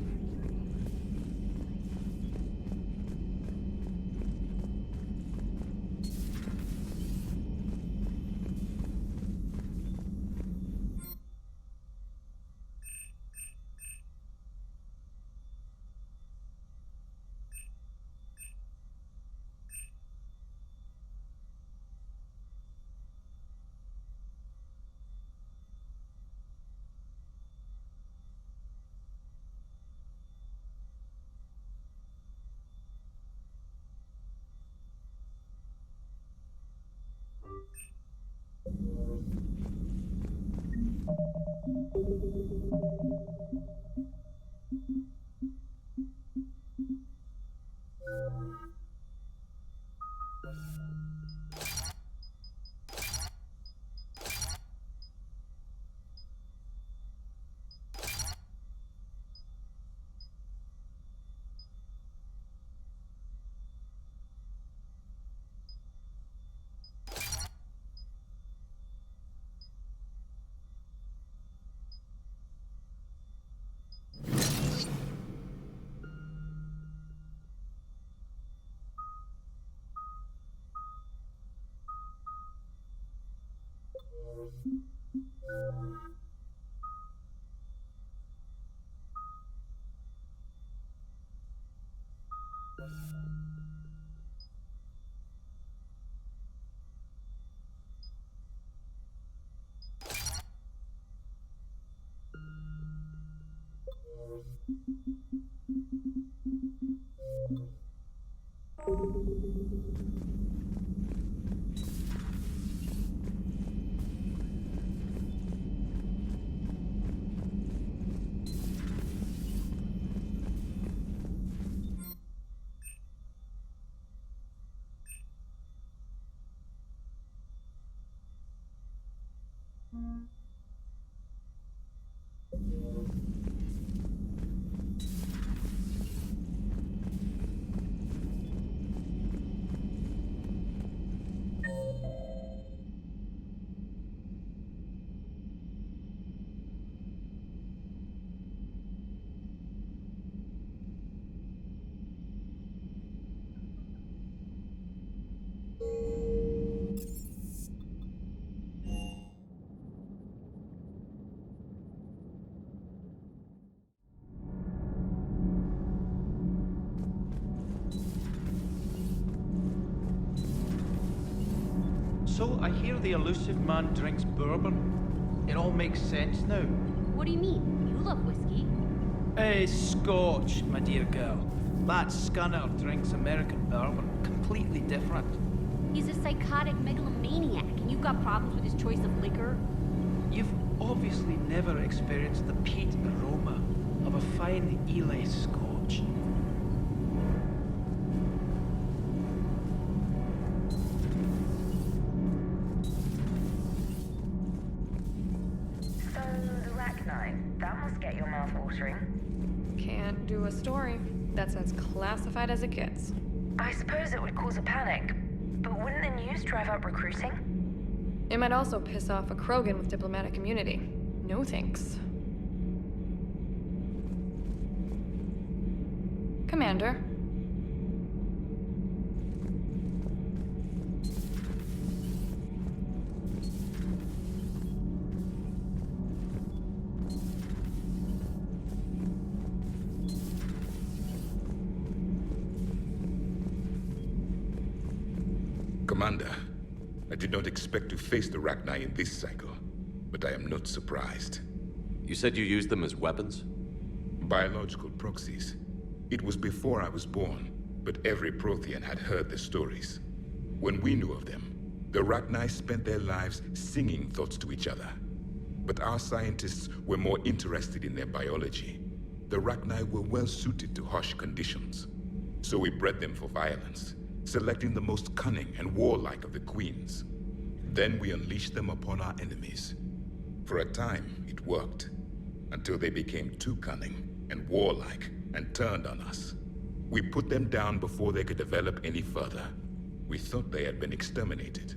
So, I hear the elusive man drinks bourbon. It all makes sense now. What do you mean? You love whiskey. Scotch, my dear girl. That scunner drinks American bourbon. Completely different. He's a psychotic megalomaniac, and you've got problems with his choice of liquor? You've obviously never experienced the peat aroma of a fine Ely Scotch. So, the Rachni, that must get your mouth watering. Can't do a story. That's as classified as it gets. I suppose it would cause a panic, but wouldn't the news drive up recruiting? It might also piss off a Krogan with diplomatic immunity. No thanks. Commander. Commander, I did not expect to face the Rachni in this cycle, but I am not surprised. You said you used them as weapons? Biological proxies. It was before I was born, but every Prothean had heard the stories. When we knew of them, the Rachni spent their lives singing thoughts to each other. But our scientists were more interested in their biology. The Rachni were well suited to harsh conditions. So we bred them for violence, selecting the most cunning and warlike of the queens. Then we unleashed them upon our enemies. For a time, it worked, until they became too cunning and warlike and turned on us. We put them down before they could develop any further. We thought they had been exterminated.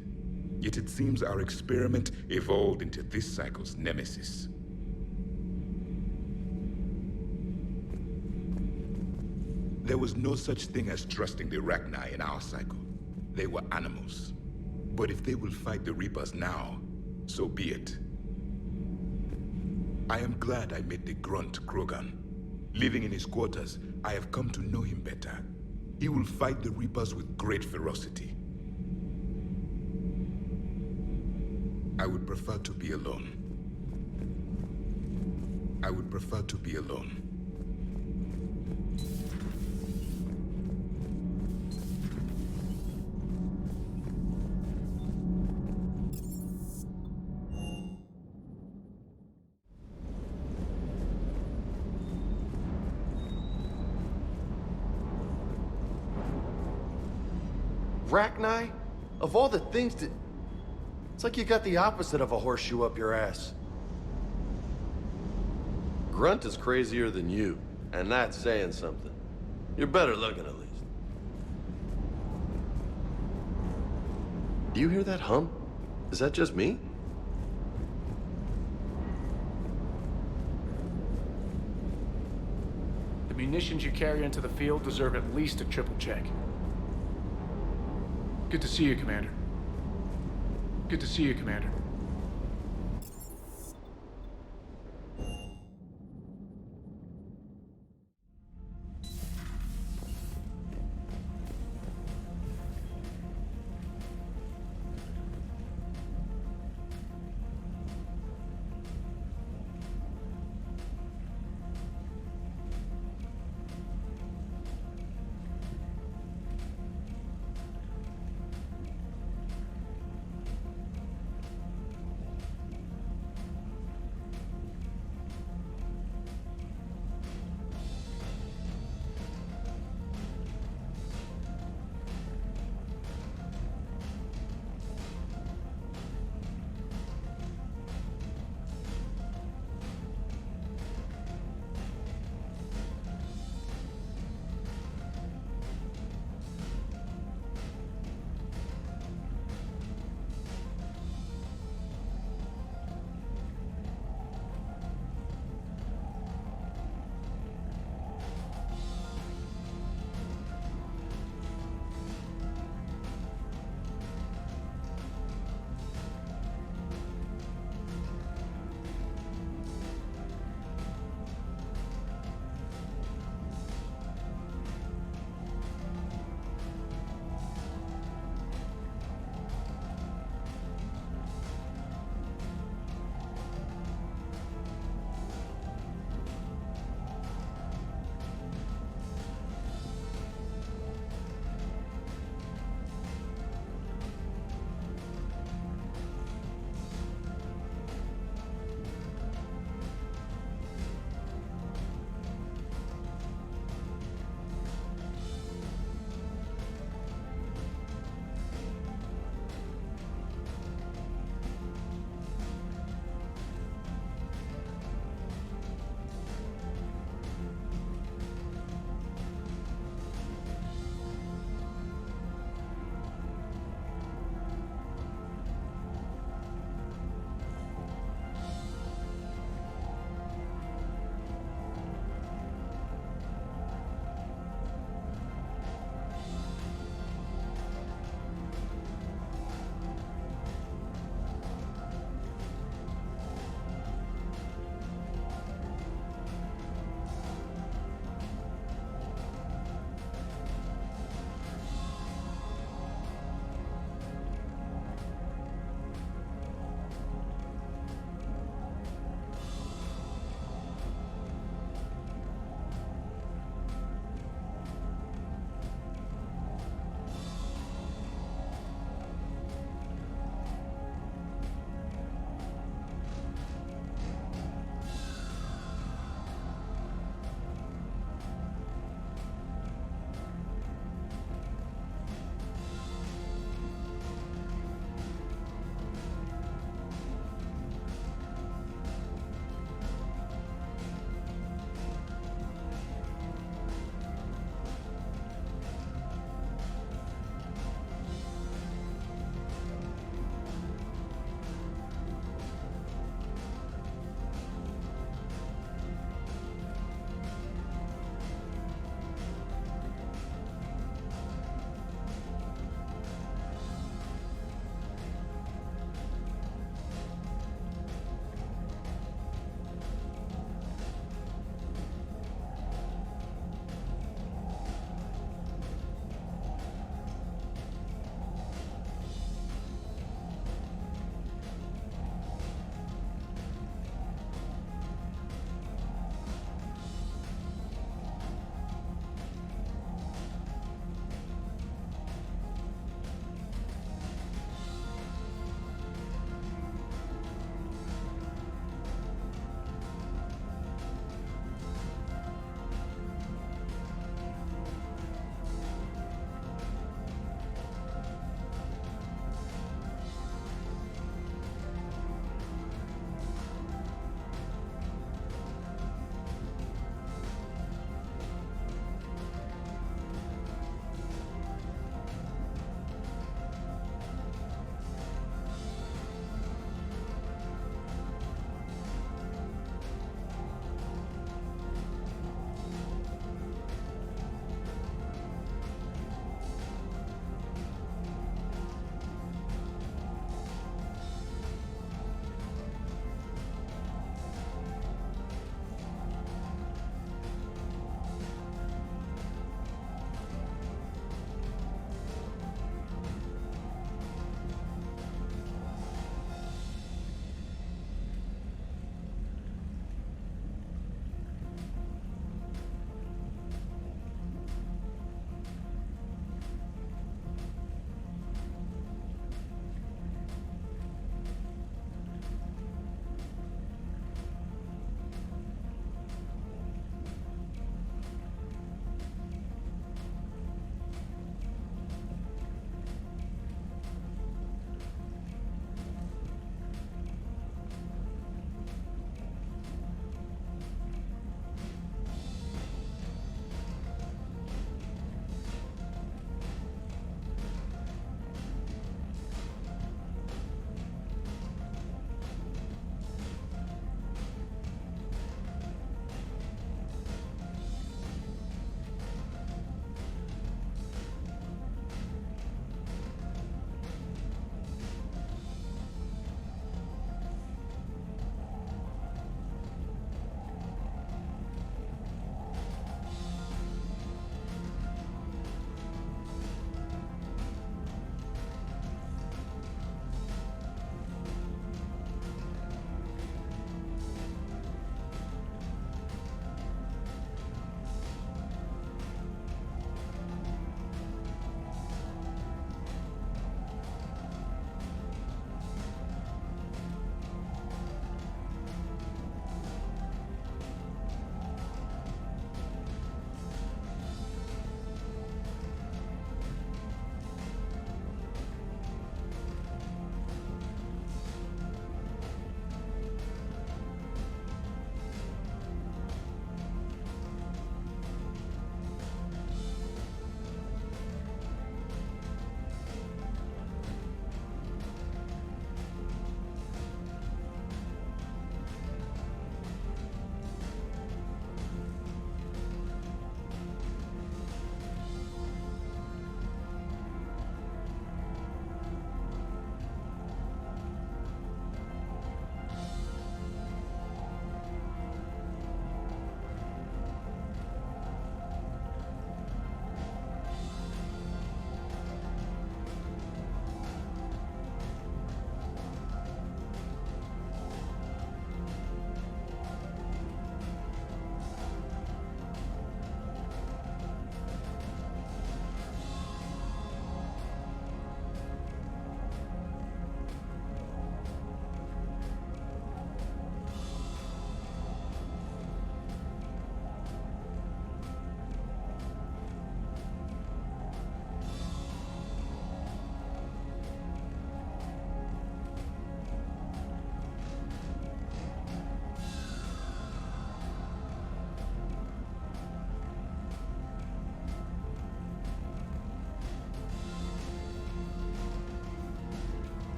Yet it seems our experiment evolved into this cycle's nemesis. There was no such thing as trusting the Rachni in our cycle. They were animals. But if they will fight the Reapers now, so be it. I am glad I met the grunt Krogan. Living in his quarters, I have come to know him better. He will fight the Reapers with great ferocity. I would prefer to be alone. I would prefer to be alone. Rachni? Of all the things to... It's like you got the opposite of a horseshoe up your ass. Grunt is crazier than you, and that's saying something. You're better looking, at least. Do you hear that hum? Is that just me? The munitions you carry into the field deserve at least a triple check. Good to see you, Commander. Good to see you, Commander.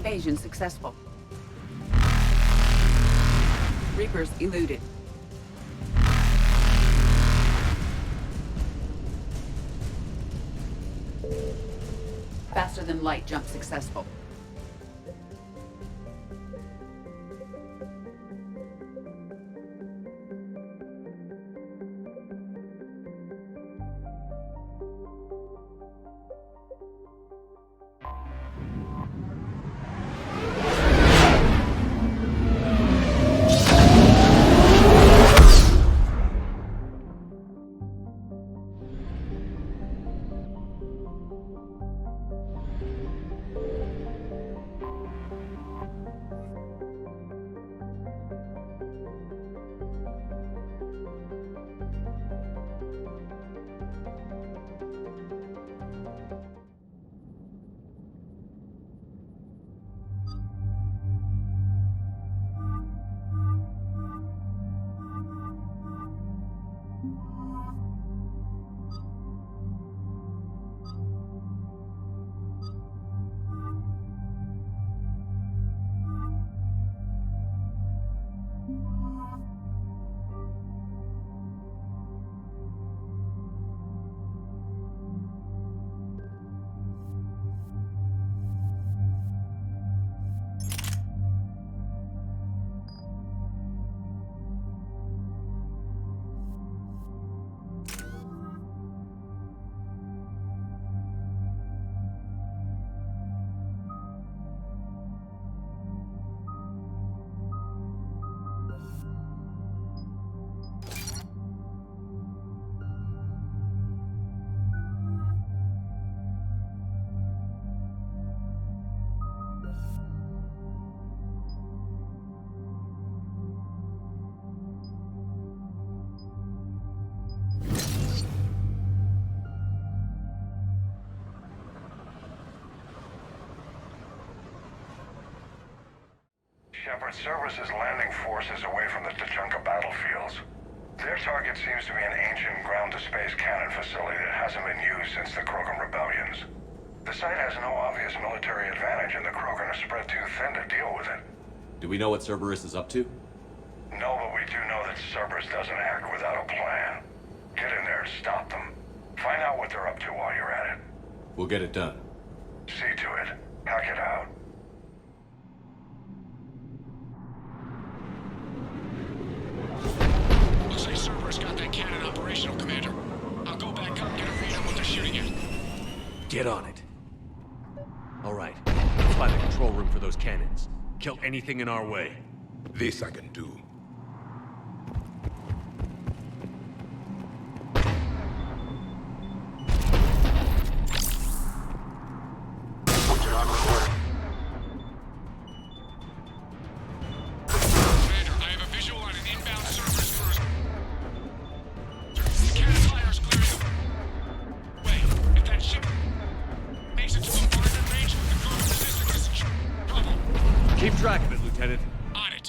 Evasion successful. Reapers eluded. Faster than light jump successful. Shepard, Cerberus' landing force is away from the Tuchanka battlefields. Their target seems to be an ancient ground-to-space cannon facility that hasn't been used since the Krogan rebellions. The site has no obvious military advantage, and the Krogan are spread too thin to deal with it. Do we know what Cerberus is up to? No, but we do know that Cerberus doesn't act without a plan. Get in there and stop them. Find out what they're up to while you're at it. We'll get it done. See to it. Hack it out. Looks like Cerberus got that cannon operational, Commander. I'll go back up and get a read on what they're shooting at. Get on it. All right. Let's find the control room for those cannons. Kill anything in our way. This I can do. Keep track of it, Lieutenant. On it.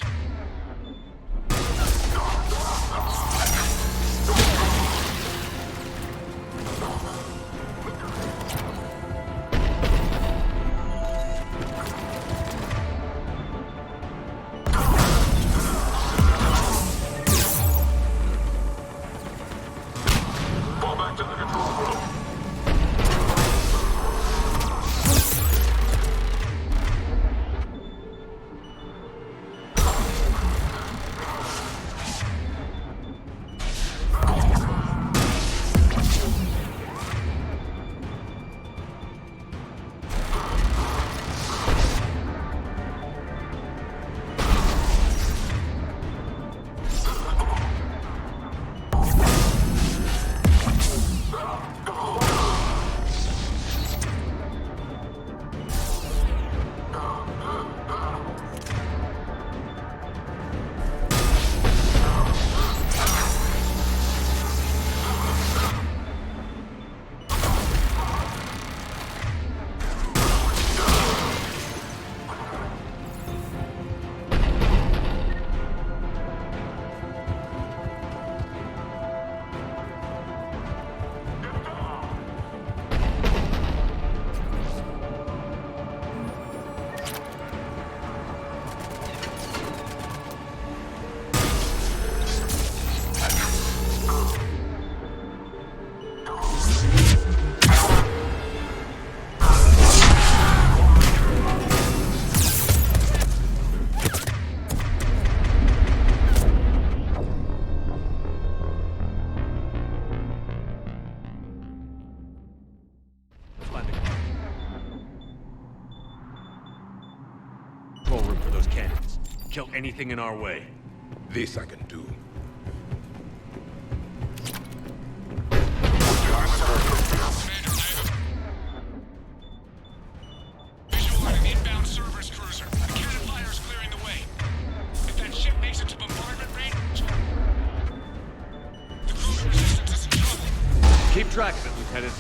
Fall back to the control room. Control room for those cannons. Kill anything in our way. This I can do. Visual on an inbound Cerberus cruiser. The cannon fire is clearing the way. If that ship makes it to bombardment range, the cruiser resistance is in trouble. Keep track of it, Lieutenant.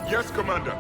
Yes, Commander.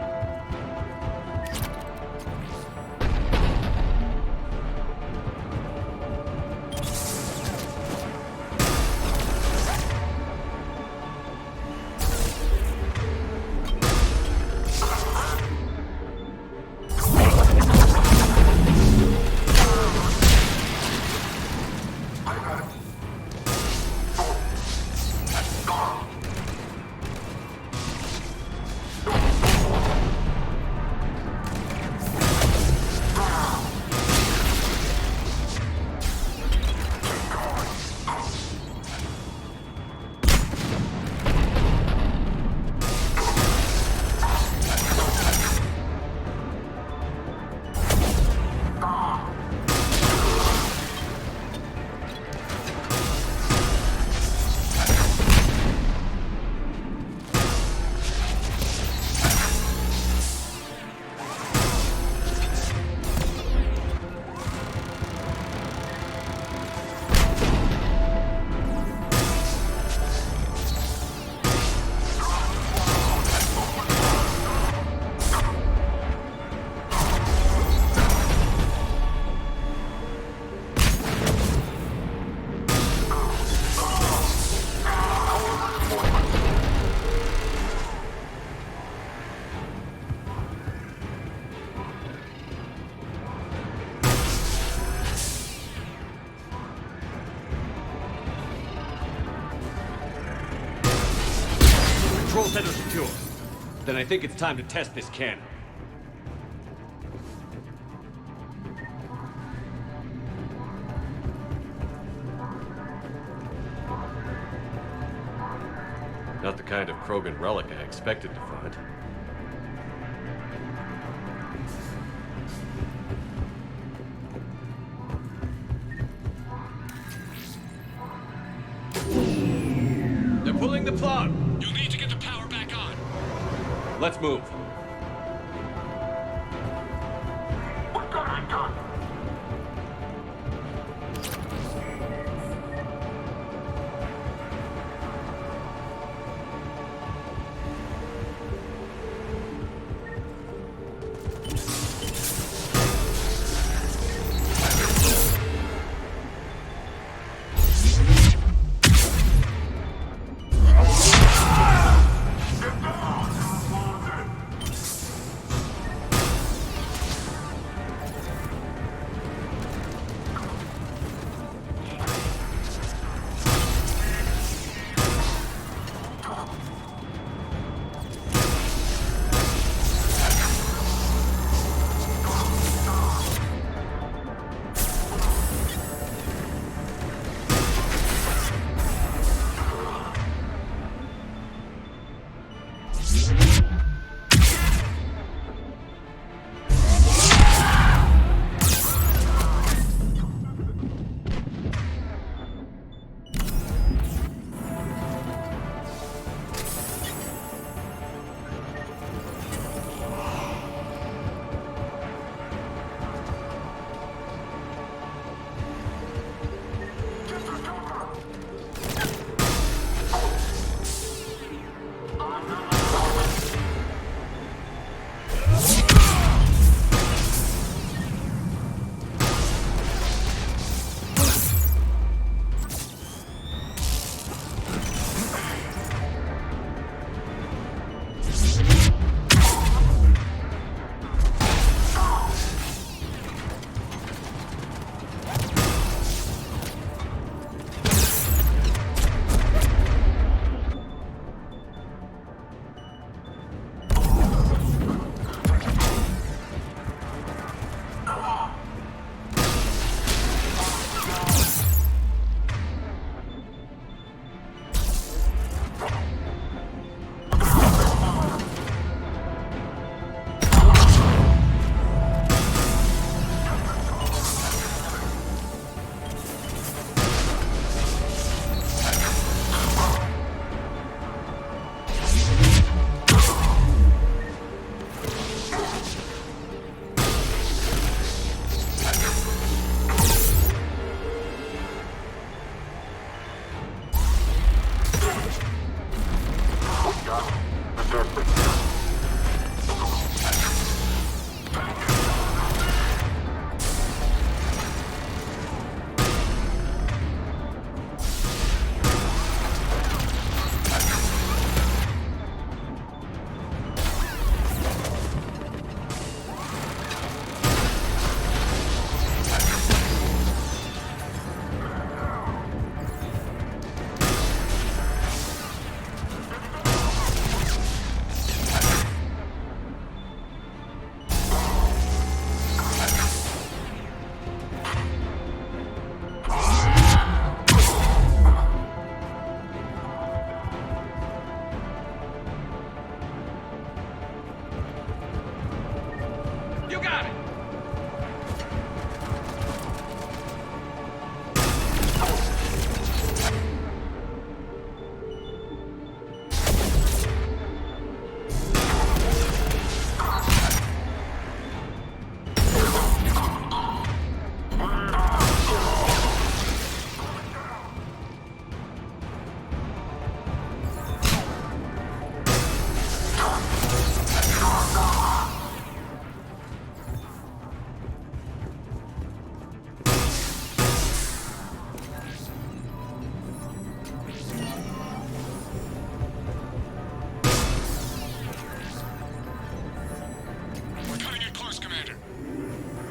Control center secure. Then I think it's time to test this cannon. Not the kind of Krogan relic I expected to find. They're pulling the plug! You'll need to get the power back on. Let's move. What got it done?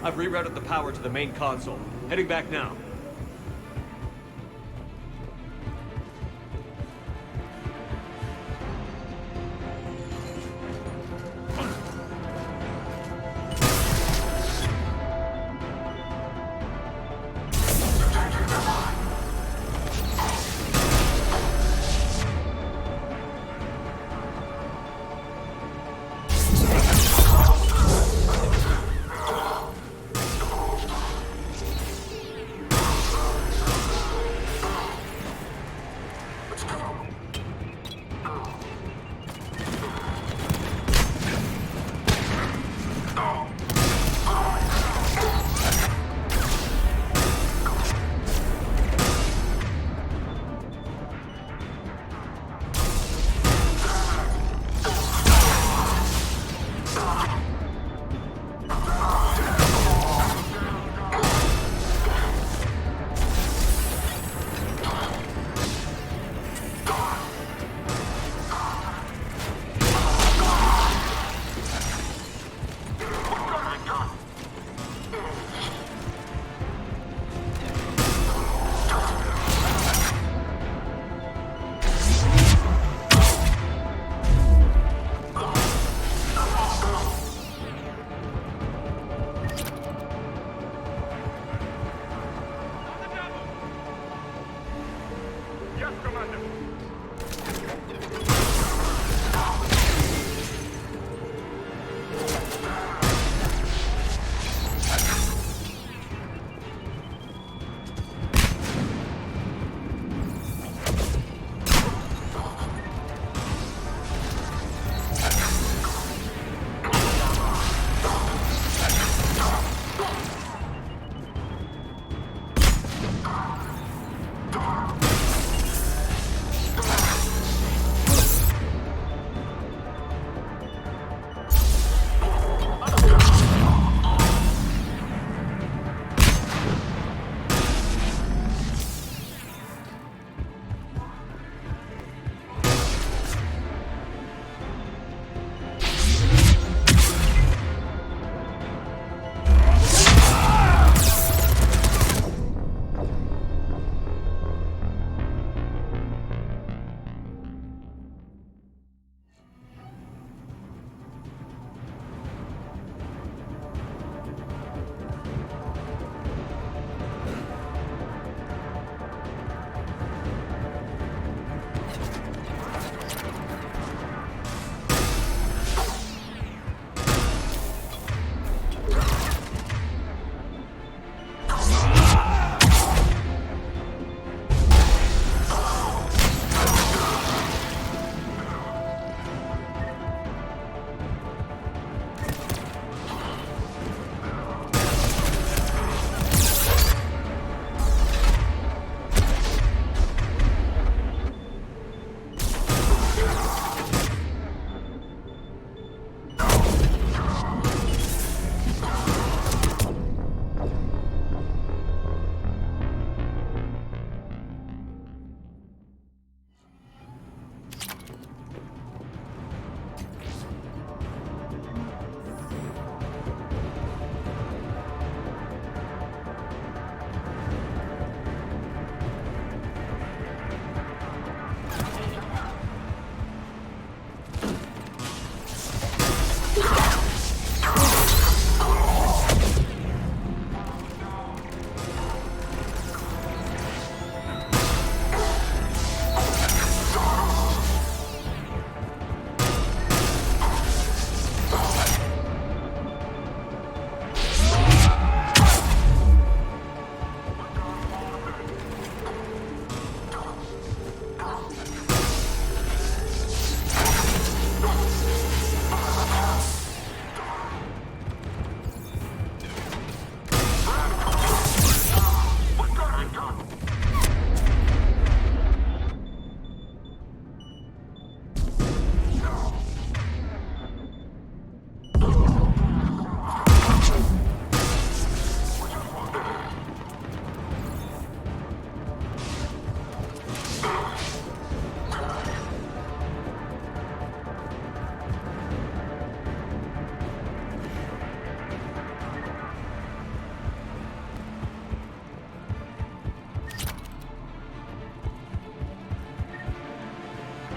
I've rerouted the power to the main console. Heading back now.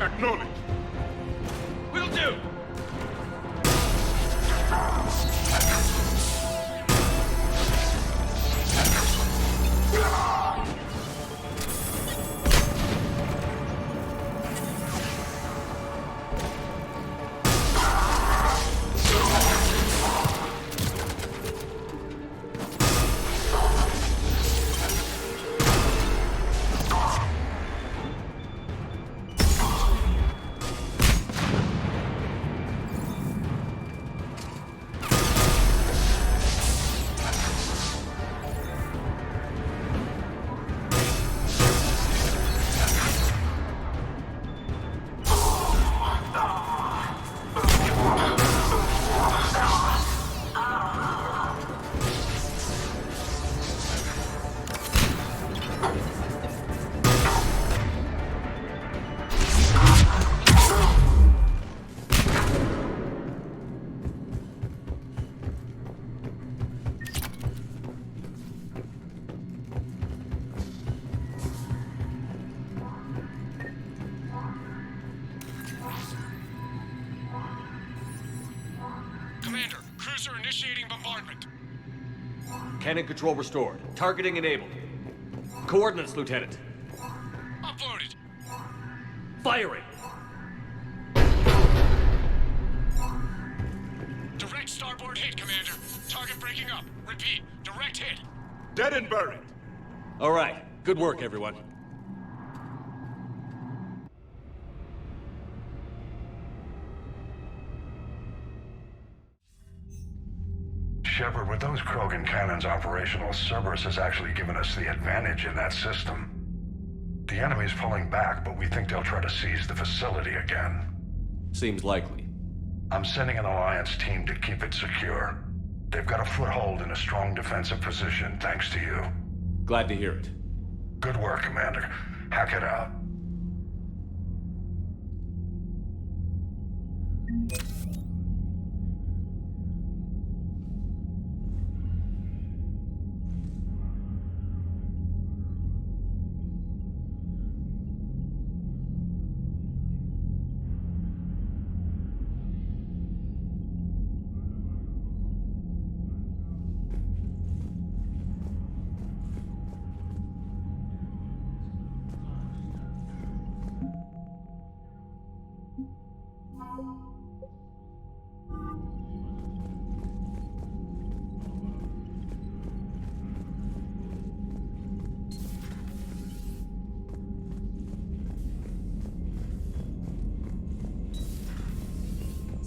Acknowledge. Will do! Commander, cruiser initiating bombardment. Cannon control restored. Targeting enabled. Coordinates, Lieutenant. Uploaded. Firing! Direct starboard hit, Commander. Target breaking up. Repeat, direct hit. Dead and buried. All right. Good work, everyone. Shepard, with those Krogan cannons operational, Cerberus has actually given us the advantage in that system. The enemy's pulling back, but we think they'll try to seize the facility again. Seems likely. I'm sending an Alliance team to keep it secure. They've got a foothold in a strong defensive position, thanks to you. Glad to hear it. Good work, Commander. Hack it out.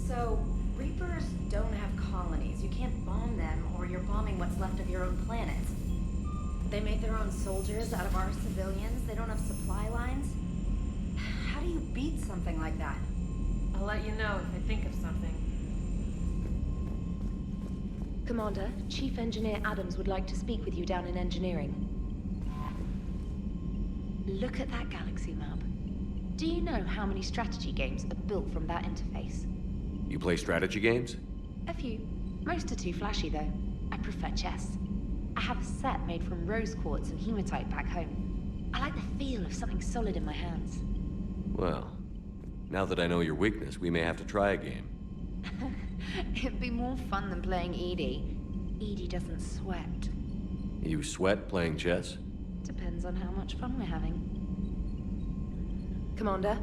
So, Reapers don't have colonies. You can't bomb them, or you're bombing what's left of your own planet. They make their own soldiers out of our civilians. They don't have supply lines. How do you beat something like that? I'll let you know if I think of something. Commander, Chief Engineer Adams would like to speak with you down in engineering. Look at that galaxy map. Do you know how many strategy games are built from that interface? You play strategy games? A few. Most are too flashy, though. I prefer chess. I have a set made from rose quartz and hematite back home. I like the feel of something solid in my hands. Well, now that I know your weakness, we may have to try a game. It'd be more fun than playing Edie. Edie doesn't sweat. You sweat playing chess? Depends on how much fun we're having. Commander?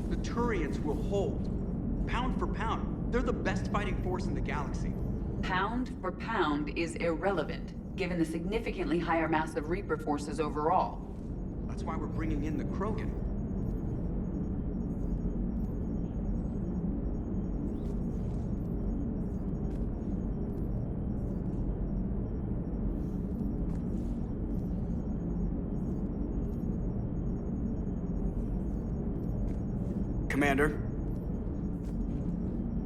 The Turians will hold. Pound for pound, they're the best fighting force in the galaxy. Pound for pound is irrelevant, given the significantly higher mass of Reaper forces overall. That's why we're bringing in the Krogan. Commander?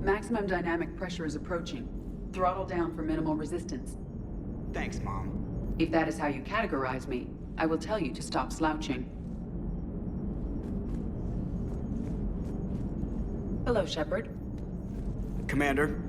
Maximum dynamic pressure is approaching. Throttle down for minimal resistance. Thanks, Mom. If that is how you categorize me, I will tell you to stop slouching. Hello, Shepard. Commander?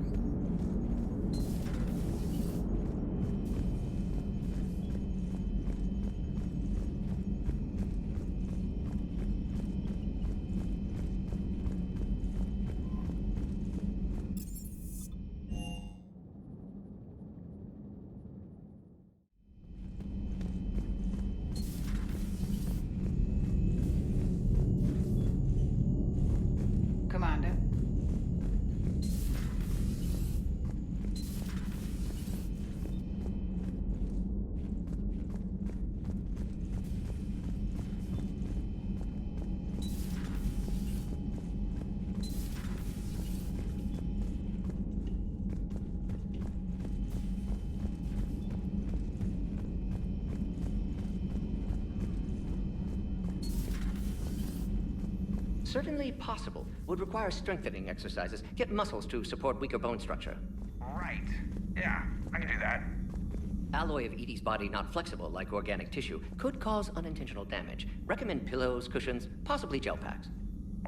Commander. Certainly possible. Would require strengthening exercises. Get muscles to support weaker bone structure. Right. Yeah, I can do that. Alloy of Edie's body not flexible like organic tissue. Could cause unintentional damage. Recommend pillows, cushions, possibly gel packs.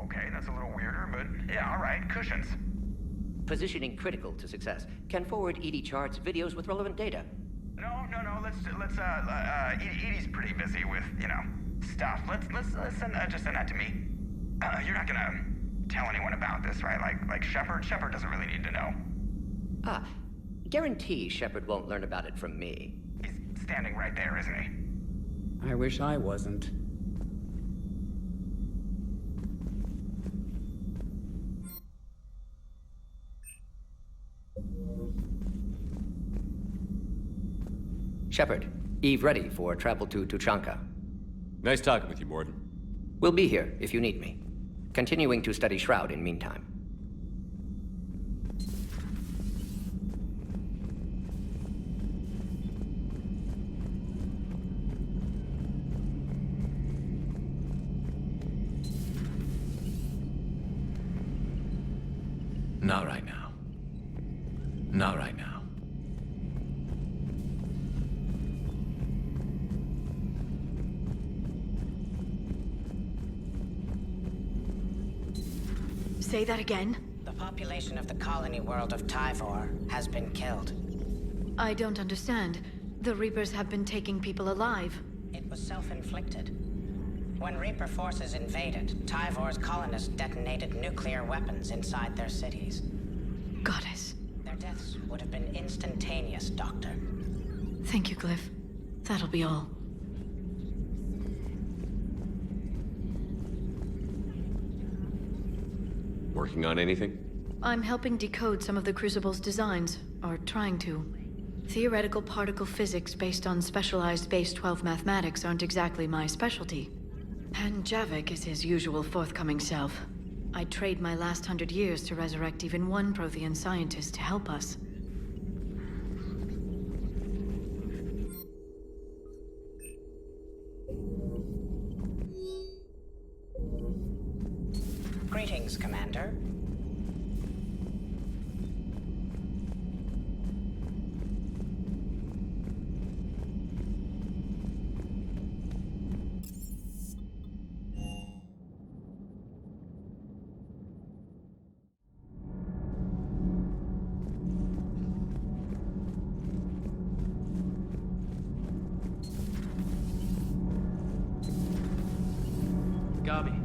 Okay, that's a little weirder, but yeah, all right. Cushions. Positioning critical to success. Can forward Edie charts, videos with relevant data. No. Let's Edie's pretty busy with, stuff. Let's just send that to me. You're not gonna tell anyone about this, right? Like Shepard? Shepard doesn't really need to know. Guarantee Shepard won't learn about it from me. He's standing right there, isn't he? I wish I wasn't. Shepard, Eve ready for travel to Tuchanka. Nice talking with you, Morden. We'll be here if you need me. Continuing to study Shroud in meantime. Not right now. Not right now. Say that again? The population of the colony world of Tyvor has been killed. I don't understand. The Reapers have been taking people alive. It was self-inflicted. When Reaper forces invaded, Tyvor's colonists detonated nuclear weapons inside their cities. Goddess. Their deaths would have been instantaneous, Doctor. Thank you, Glyph. That'll be all. Working on anything? I'm helping decode some of the Crucible's designs, or trying to. Theoretical particle physics based on specialized base 12 mathematics aren't exactly my specialty. And Javik is his usual forthcoming self. I'd trade my last 100 years to resurrect even one Prothean scientist to help us. Greetings, Commander. Gabi,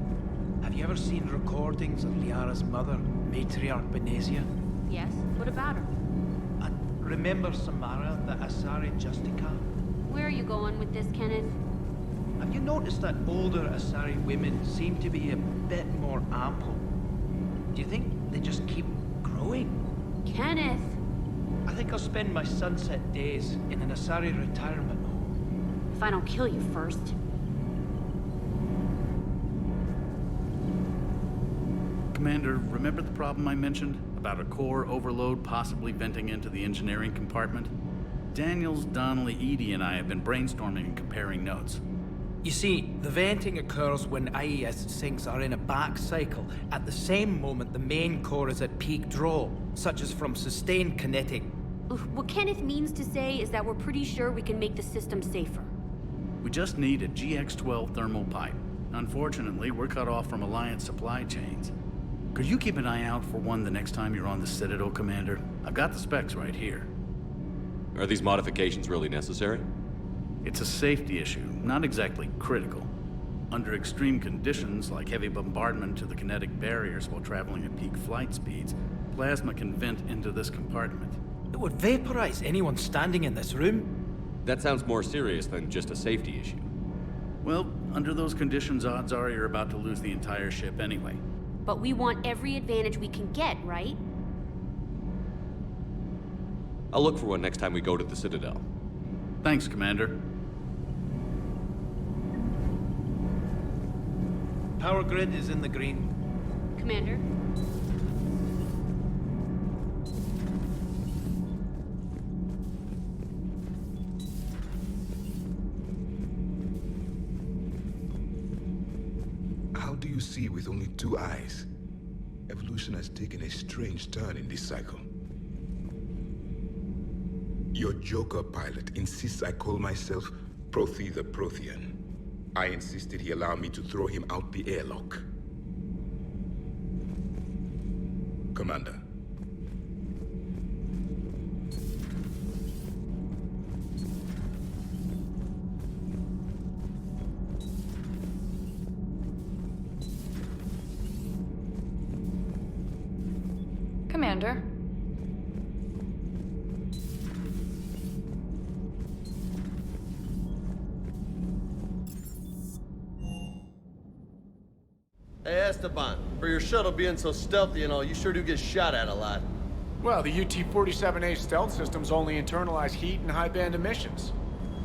have you ever seen recordings of Liara's mother, Matriarch Benezia? Yes? What about her? And remember Samara, the Asari Justica? Where are you going with this, Kenneth? Have you noticed that older Asari women seem to be a bit more ample? Do you think they just keep growing? Kenneth! I think I'll spend my sunset days in an Asari retirement home. If I don't kill you first. Commander, remember the problem I mentioned? About a core overload possibly venting into the engineering compartment? Daniels, Donnelly, Edie, and I have been brainstorming and comparing notes. You see, the venting occurs when IES sinks are in a back cycle. At the same moment, the main core is at peak draw, such as from sustained kinetic. What Kenneth means to say is that we're pretty sure we can make the system safer. We just need a GX-12 thermal pipe. Unfortunately, we're cut off from Alliance supply chains. Could you keep an eye out for one the next time you're on the Citadel, Commander? I've got the specs right here. Are these modifications really necessary? It's a safety issue, not exactly critical. Under extreme conditions, like heavy bombardment to the kinetic barriers while traveling at peak flight speeds, plasma can vent into this compartment. It would vaporize anyone standing in this room. That sounds more serious than just a safety issue. Well, under those conditions, odds are you're about to lose the entire ship anyway. But we want every advantage we can get, right? I'll look for one next time we go to the Citadel. Thanks, Commander. Power grid is in the green. Commander? How do you see with only 2 eyes? Evolution has taken a strange turn in this cycle. Your Joker pilot insists I call myself Prothe the Prothean. I insisted he allow me to throw him out the airlock. Commander. Commander. Hey, Esteban, for your shuttle being so stealthy and all, you sure do get shot at a lot. Well, the UT-47A stealth systems only internalize heat and high-band emissions.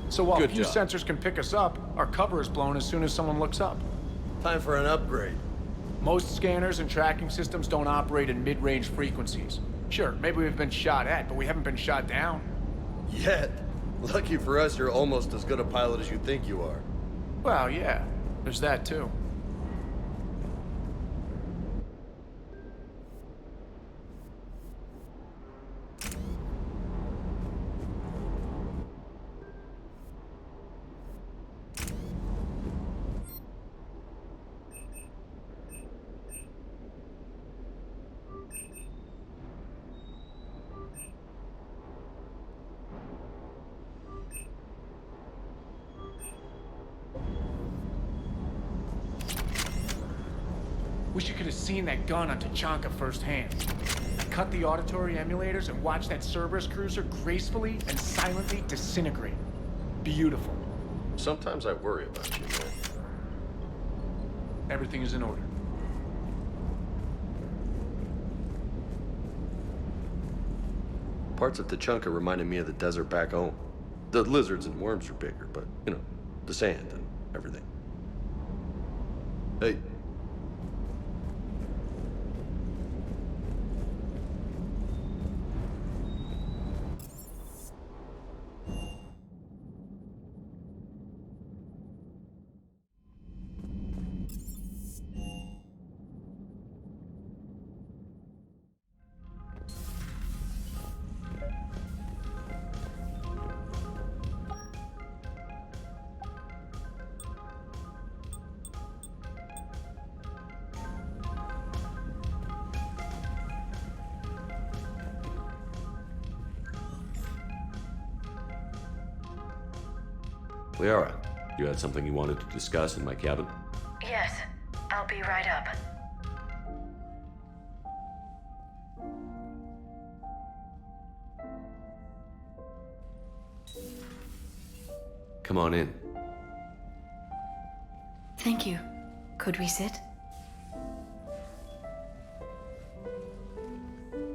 So while Good few job. sensors can pick us up, our cover is blown as soon as someone looks up. Time for an upgrade. Most scanners and tracking systems don't operate in mid-range frequencies. Sure, maybe we've been shot at, but we haven't been shot down. Yet. Lucky for us, you're almost as good a pilot as you think you are. Well, yeah, there's that too. Wish you could have seen that gun on Tachanka firsthand. I cut the auditory emulators and watched that Cerberus cruiser gracefully and silently disintegrate. Beautiful. Sometimes I worry about you, man. Everything is in order. Parts of Tachanka reminded me of the desert back home. The lizards and worms are bigger, but, you know, the sand and everything. Hey. Liara, you had something you wanted to discuss in my cabin? Yes, I'll be right up. Come on in. Thank you. Could we sit?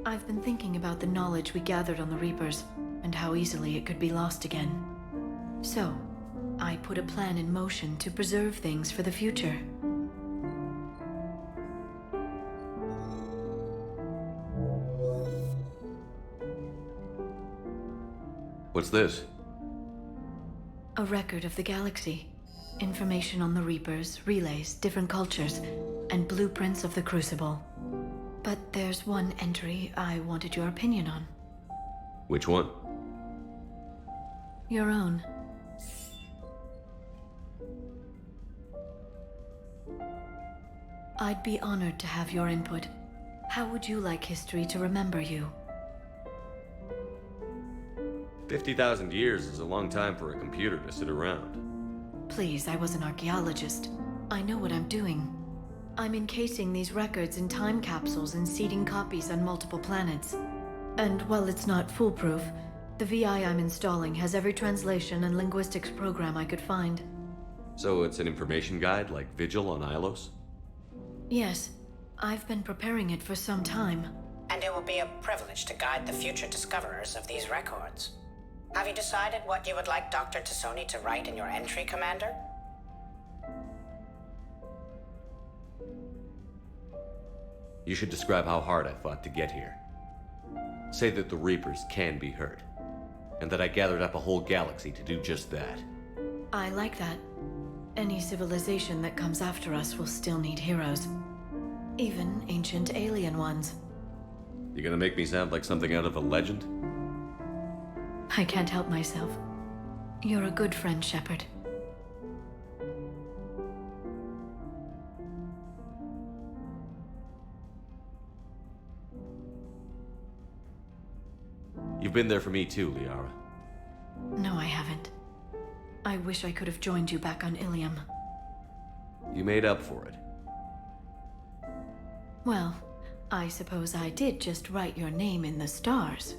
I've been thinking about the knowledge we gathered on the Reapers, and how easily it could be lost again. So, I put a plan in motion to preserve things for the future. What's this? A record of the galaxy. Information on the Reapers, relays, different cultures, and blueprints of the Crucible. But there's one entry I wanted your opinion on. Which one? Your own. I'd be honored to have your input. How would you like history to remember you? 50,000 years is a long time for a computer to sit around. Please, I was an archaeologist. I know what I'm doing. I'm encasing these records in time capsules and seeding copies on multiple planets. And while it's not foolproof, the VI I'm installing has every translation and linguistics program I could find. So it's an information guide like Vigil on Ilos? Yes. I've been preparing it for some time. And it will be a privilege to guide the future discoverers of these records. Have you decided what you would like Dr. Tassoni to write in your entry, Commander? You should describe how hard I fought to get here. Say that the Reapers can be hurt, and that I gathered up a whole galaxy to do just that. I like that. Any civilization that comes after us will still need heroes. Even ancient alien ones. You gonna make me sound like something out of a legend? I can't help myself. You're a good friend, Shepard. You've been there for me too, Liara. No, I haven't. I wish I could have joined you back on Ilium. You made up for it. Well, I suppose I did just write your name in the stars.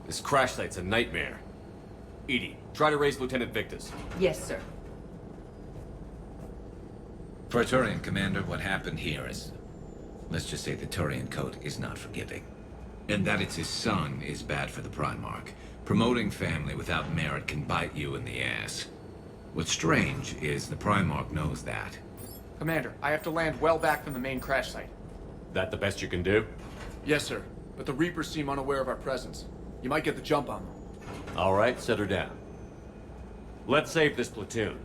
This crash site's a nightmare. Edie, try to raise Lieutenant Victus. Yes, sir. For a Turian commander, what happened here is... let's just say the Turian code is not forgiving. And that it's his son is bad for the Primarch. Promoting family without merit can bite you in the ass. What's strange is the Primarch knows that. Commander, I have to land well back from the main crash site. That the best you can do? Yes, sir. But the Reapers seem unaware of our presence. You might get the jump on them. All right, set her down. Let's save this platoon.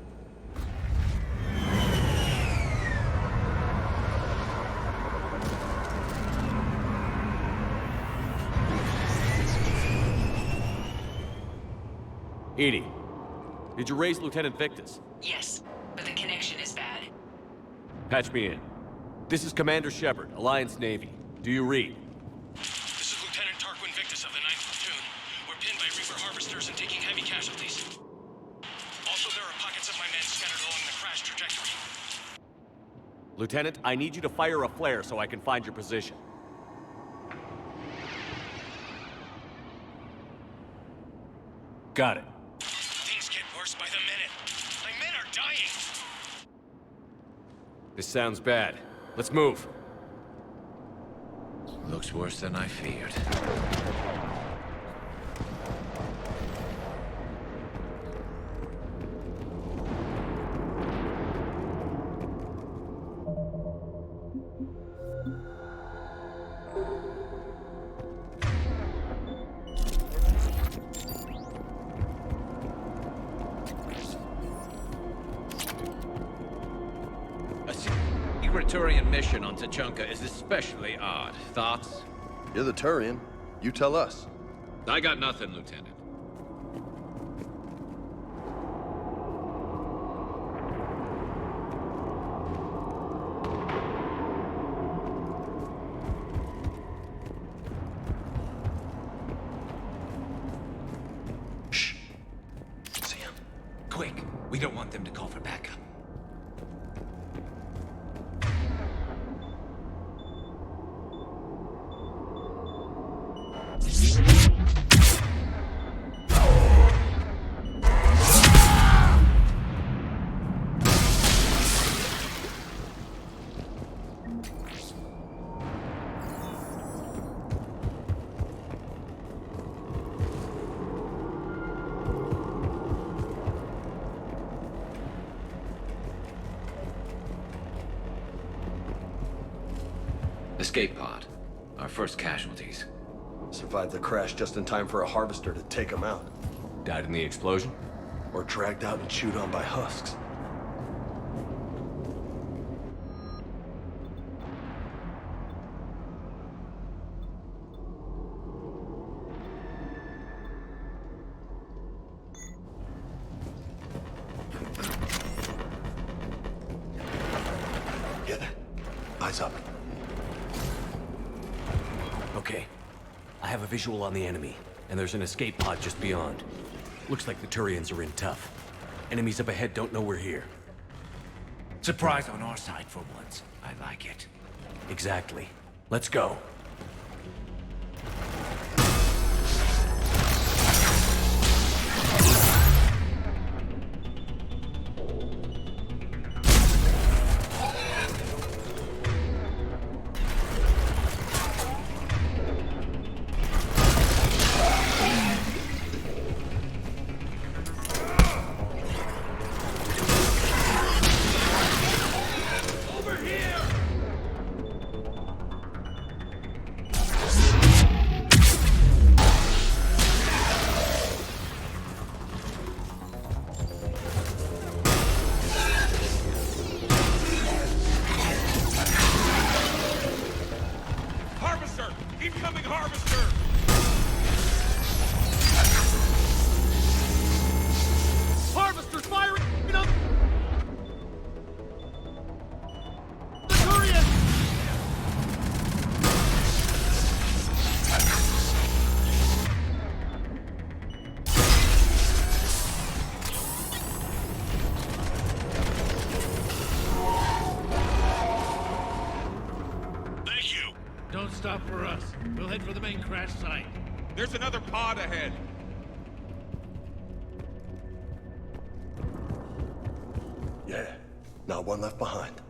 Edie, did you raise Lieutenant Victus? Yes, but the connection is bad. Patch me in. This is Commander Shepard, Alliance Navy. Do you read? This is Lieutenant Tarquin Victus of the 9th Platoon. We're pinned by Reaper harvesters and taking heavy casualties. Also, there are pockets of my men scattered along the crash trajectory. Lieutenant, I need you to fire a flare so I can find your position. Got it. Things get worse by the minute. My men are dying. This sounds bad. Let's move. Looks worse than I feared. Turian mission on Tachanka is especially odd. Thoughts? You're the Turian. You tell us. I got nothing, Lieutenant. Shh. See him. Quick. We don't want them to call for backup. Escape pod. Our first casualties. Survived the crash just in time for a harvester to take them out. Died in the explosion? Or dragged out and chewed on by husks. Get it. Eyes up. Okay. I have a visual on the enemy, and there's an escape pod just beyond. Looks like the Turians are in tough. Enemies up ahead don't know we're here. Surprise on our side for once. I like it. Exactly. Let's go. Don't stop for us. We'll head for the main crash site. There's another pod ahead. Yeah, not one left behind.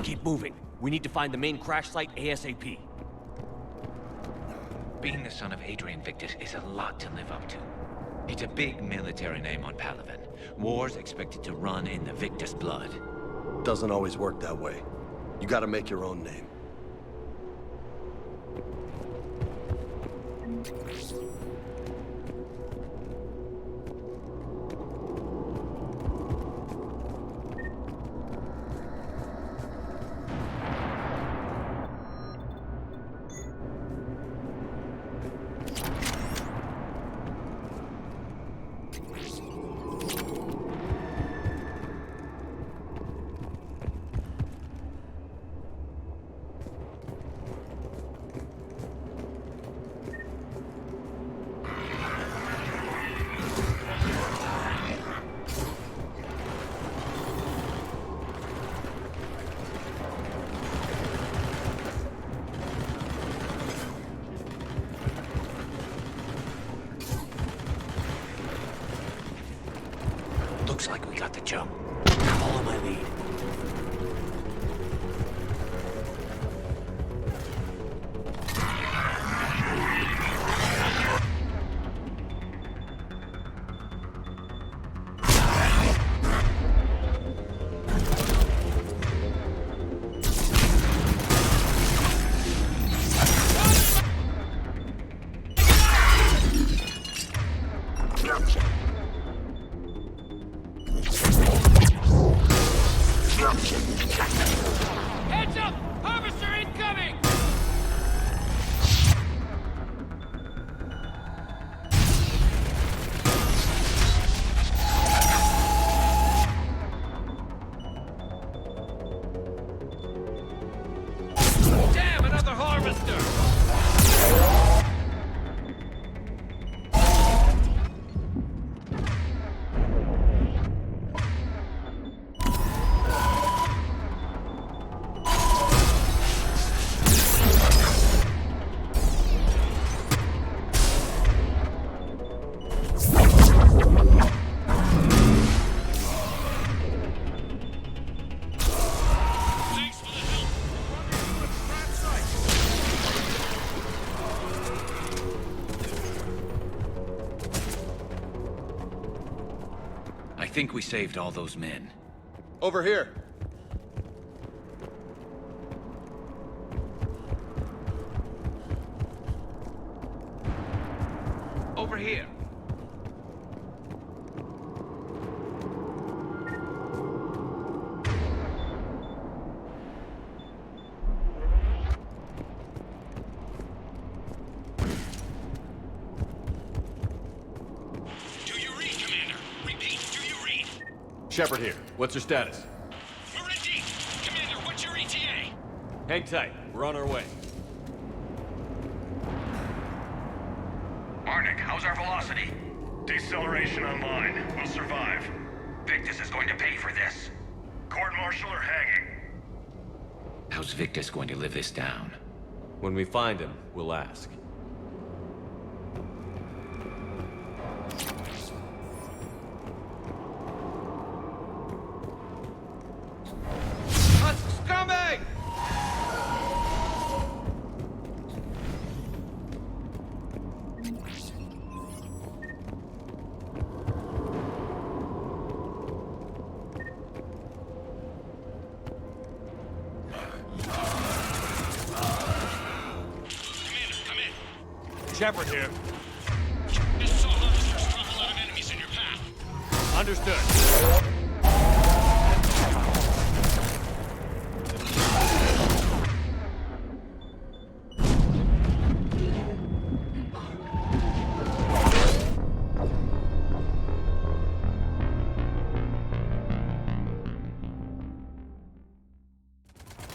Keep moving. We need to find the main crash site ASAP. Being the son of Adrian Victus is a lot to live up to. It's a big military name on Palaven. War's expected to run in the Victus blood. Doesn't always work that way. You gotta make your own name. Looks like we got the jump. Follow my lead. Heads up! Harvester incoming! Damn, another harvester! I think we saved all those men. Over here. Over here. Shepard here. What's your status? We're in deep. Commander, what's your ETA? Hang tight. We're on our way. Arnik, how's our velocity? Deceleration online. We'll survive. Victus is going to pay for this. Court-martial or hanging? How's Victus going to live this down? When we find him, we'll ask. Coming! Shepard here. Just saw officers drop a lot of enemies in your path. Understood.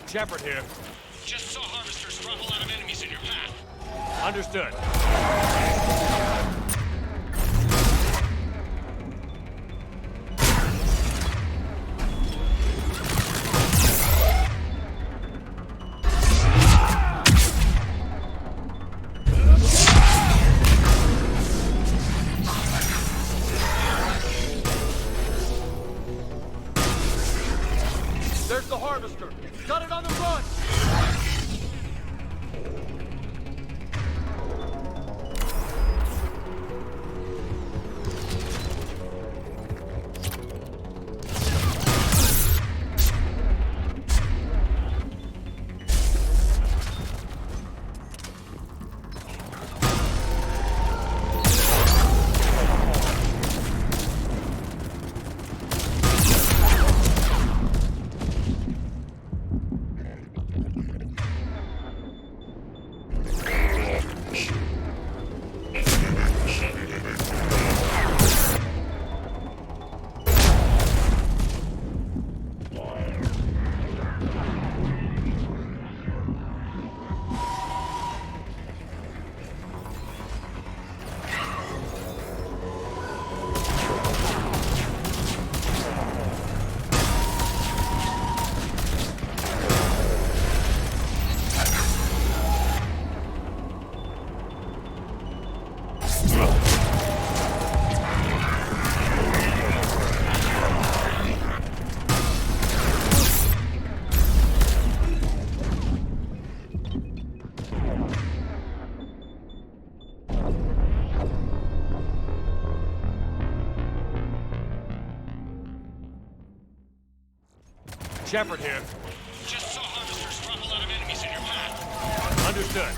Shepard here. Just saw harvesters drop a lot of enemies in your path. Understood. There's the harvester. Got it on the run! Shepard here. Just saw harvesters drop a lot of enemies in your path. Understood.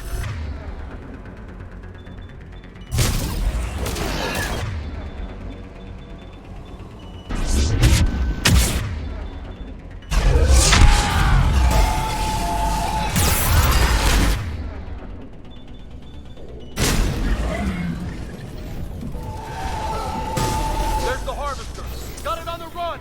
There's the harvester. Got it on the run!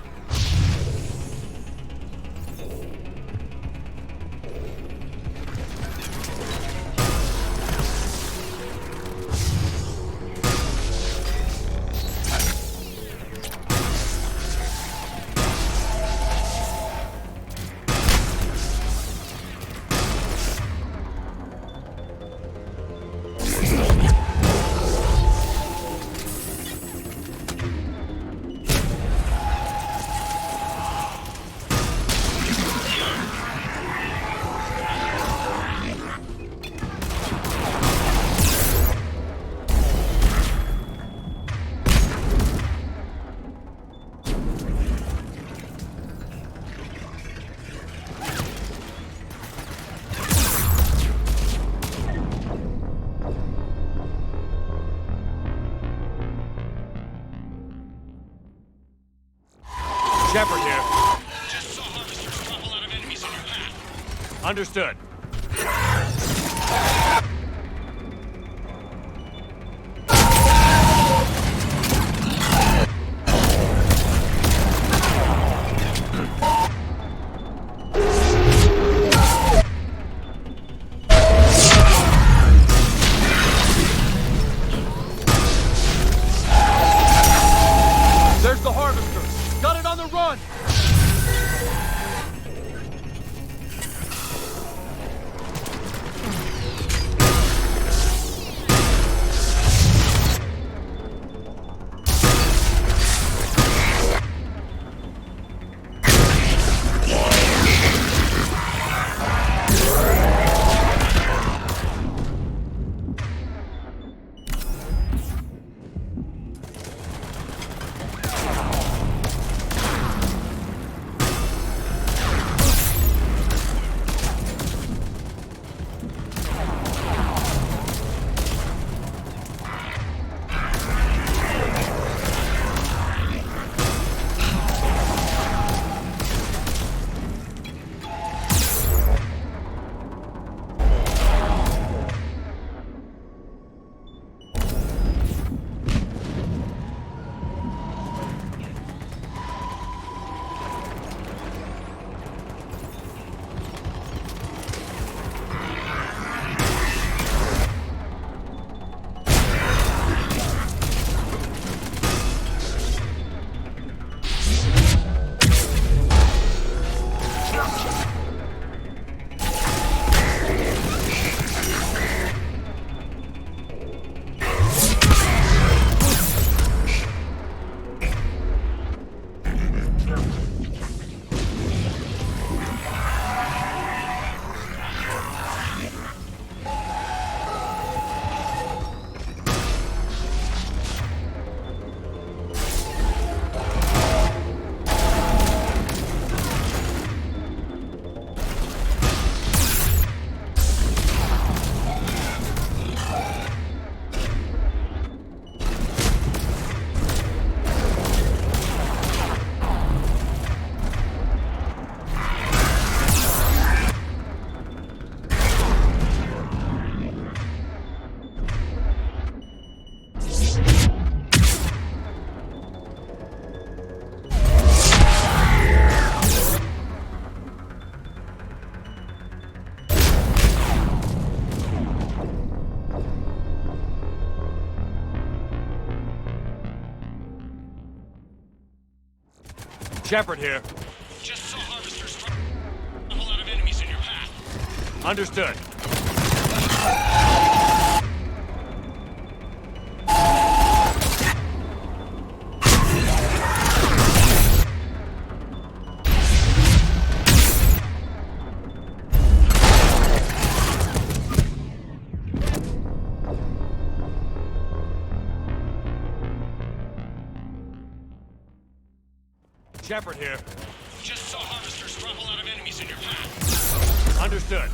Shepard here. Just saw harvesters drop a lot of enemies in your path. Understood. There's the harvester. Got it on the run! Shepard here. Just saw harvesters drop a whole lot of enemies in your path. Understood. Shepard here. Just saw harvesters drop a lot of enemies in your path. Understood.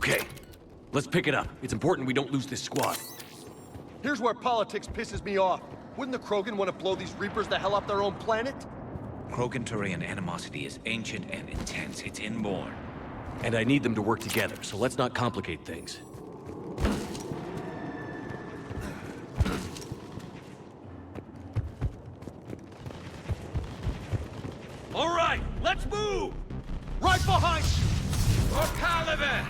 Okay, let's pick it up. It's important we don't lose this squad. Here's where politics pisses me off. Wouldn't the Krogan want to blow these Reapers the hell up their own planet? Krogan-Turian animosity is ancient and intense. It's inborn. And I need them to work together, so let's not complicate things. All right, let's move! Right behind you! For Caliban!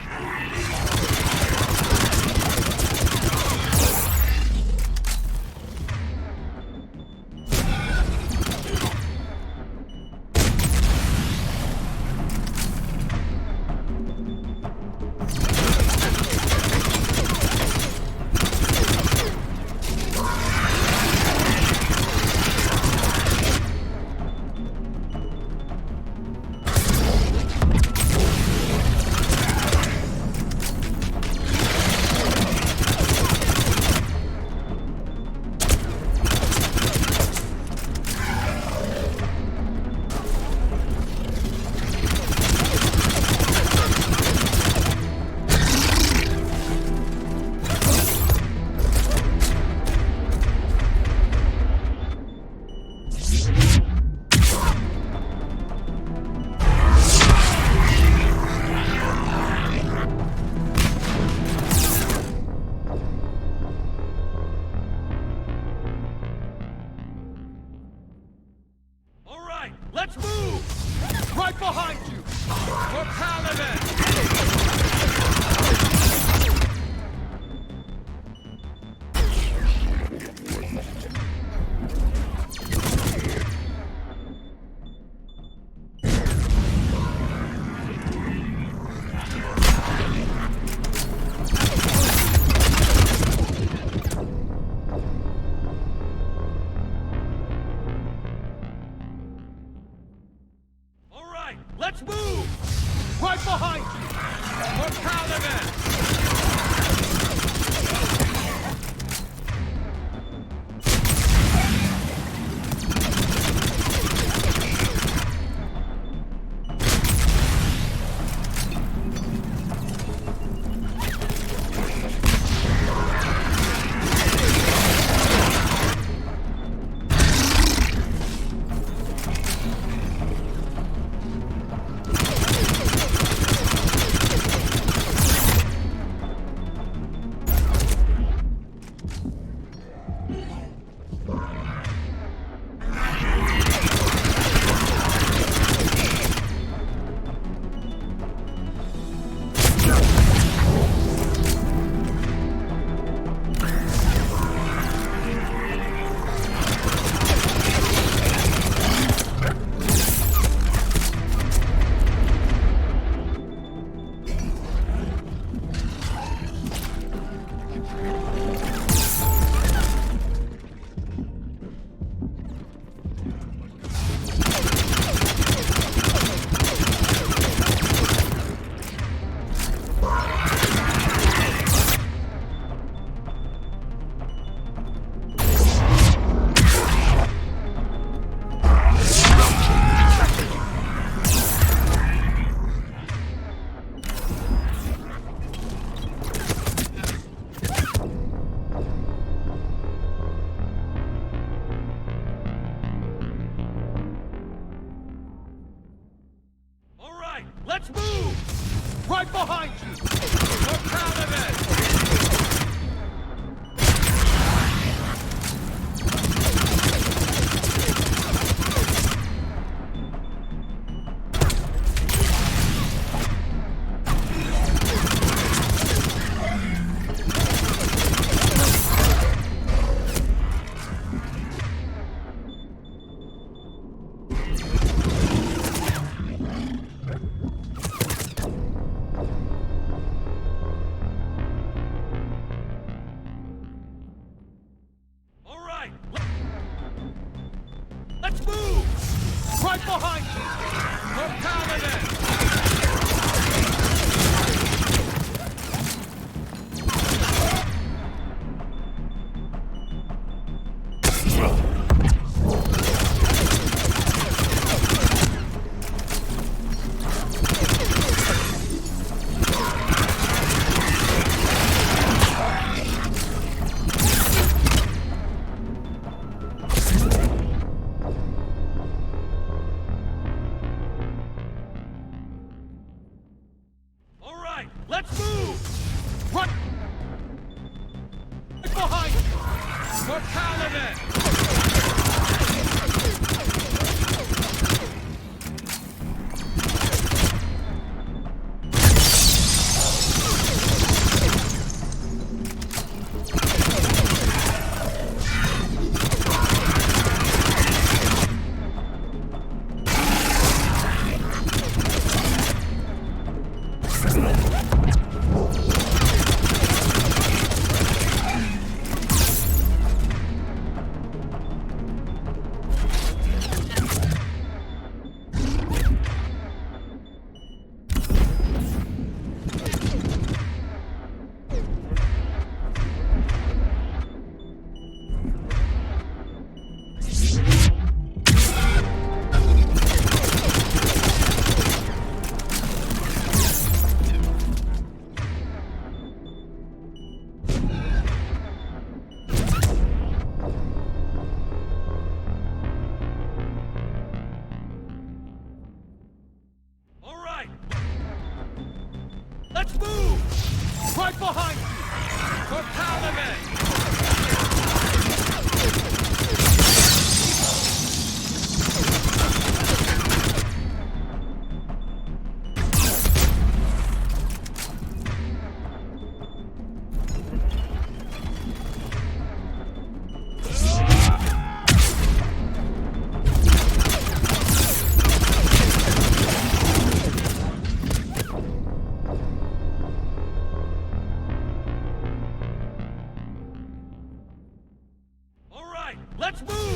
Let's move! Right behind you! For Caliban! Let's move! Right behind you! For Caliban! Let's move! Right behind you! For Caliban! Let's move! Right behind you! For Caliban! Let's move! Right behind you! Propel them in! Let's move!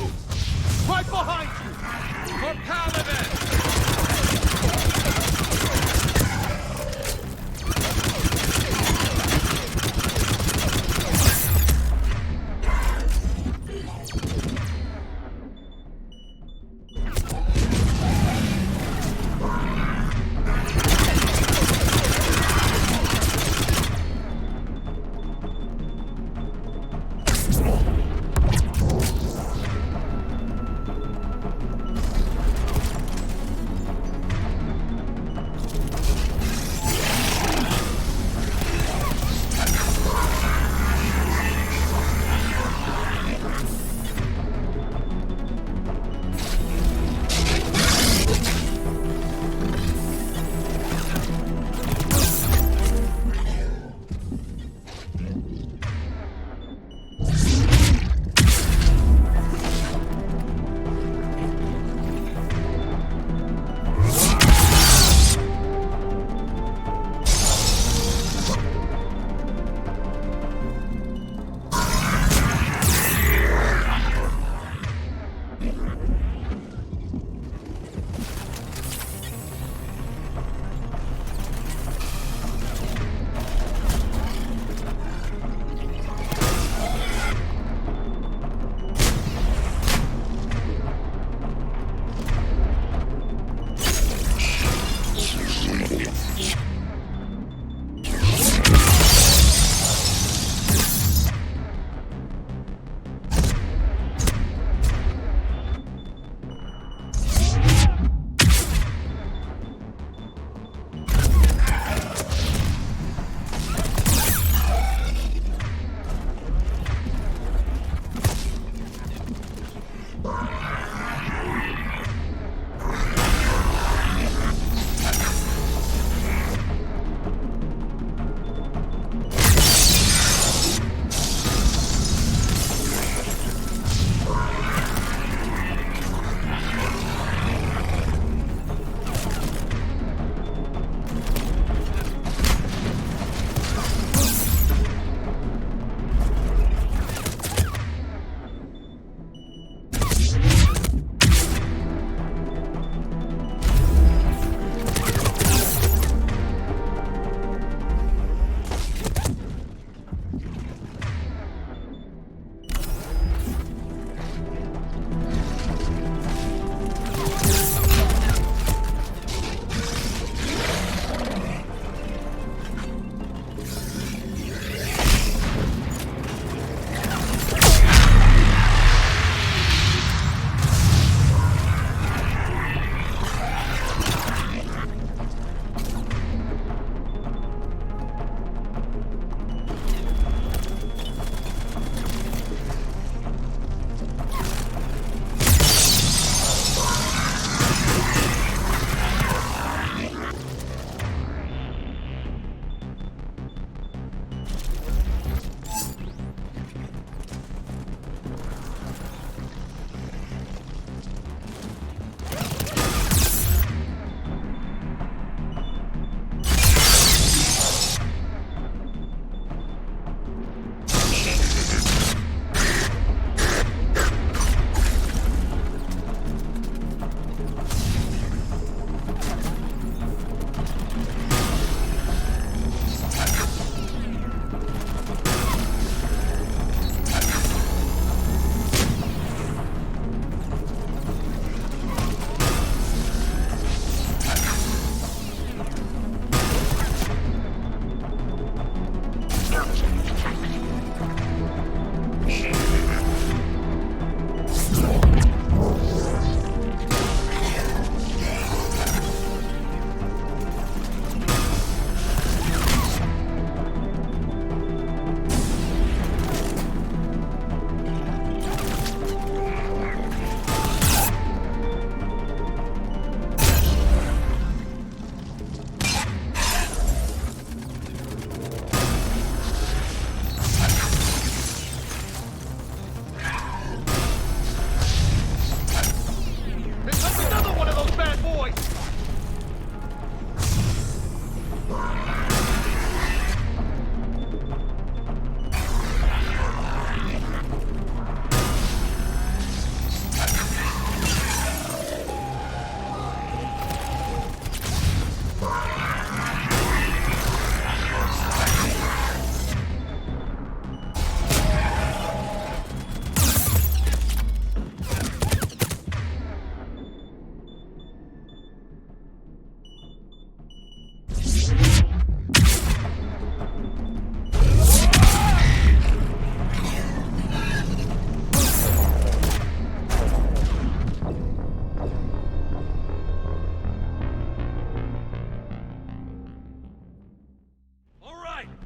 bad boys!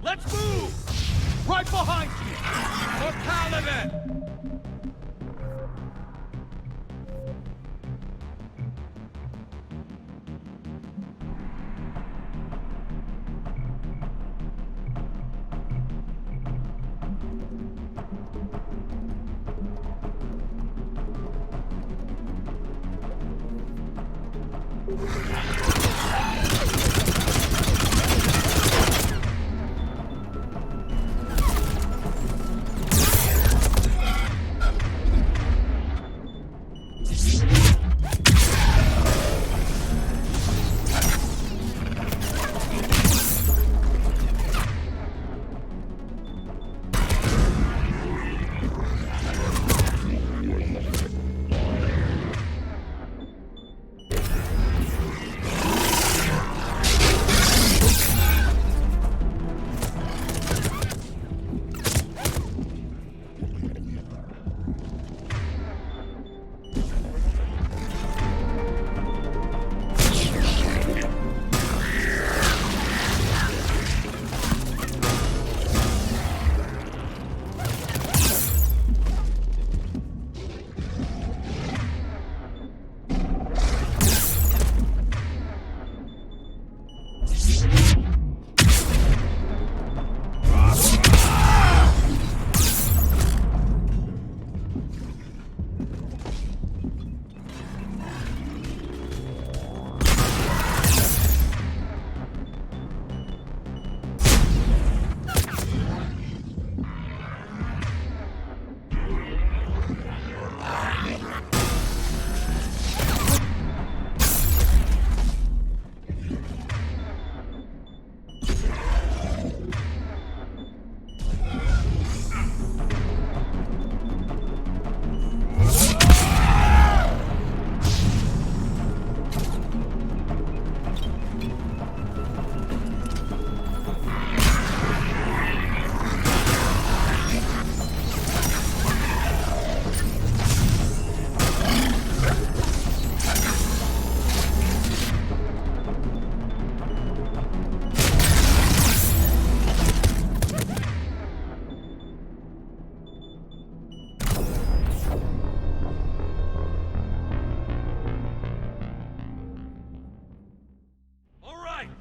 Let's move! Right behind you! For Paladin!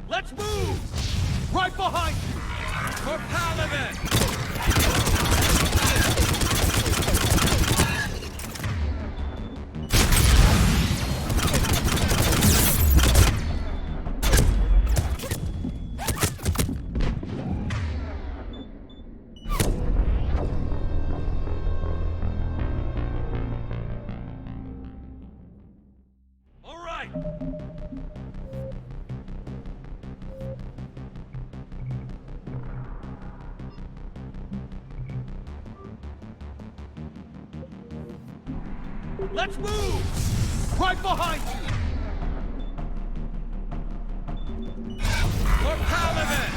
Let's move! Right behind you! For Paladin! All right! Let's move! Right behind you! For Paladin!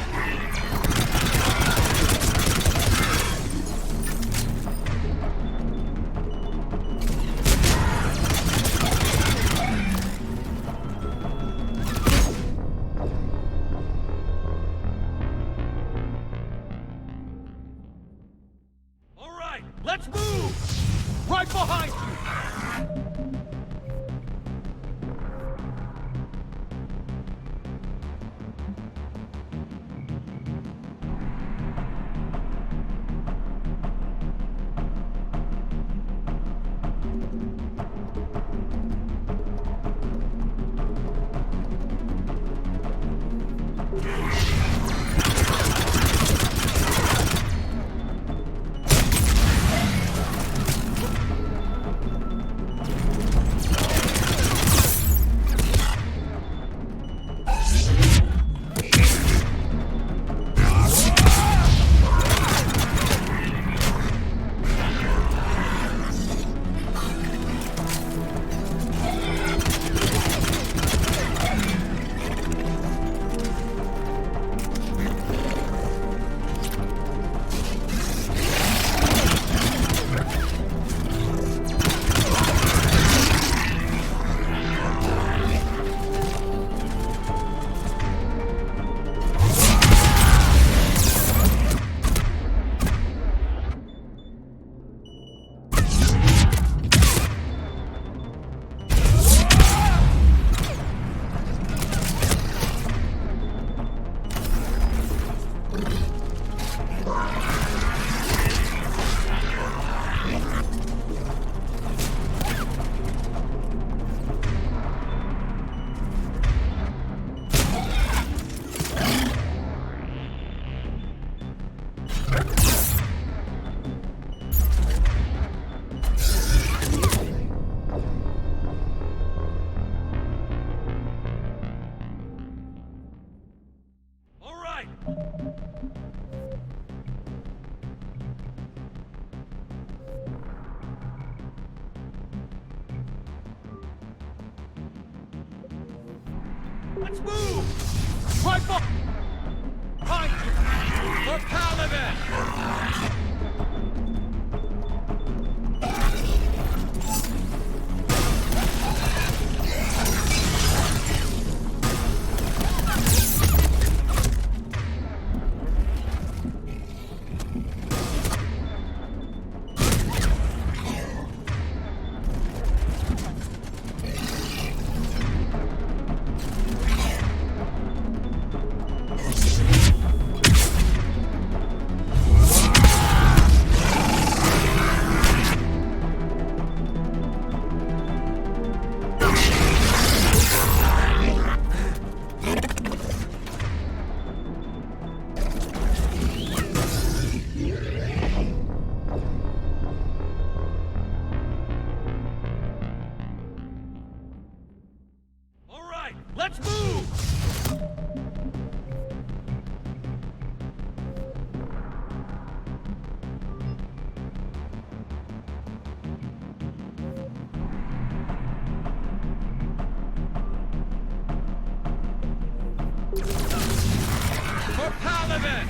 All right, let's move! Right behind you! Let's move! Right behind you! For Paladin! Let's move! For Paladin!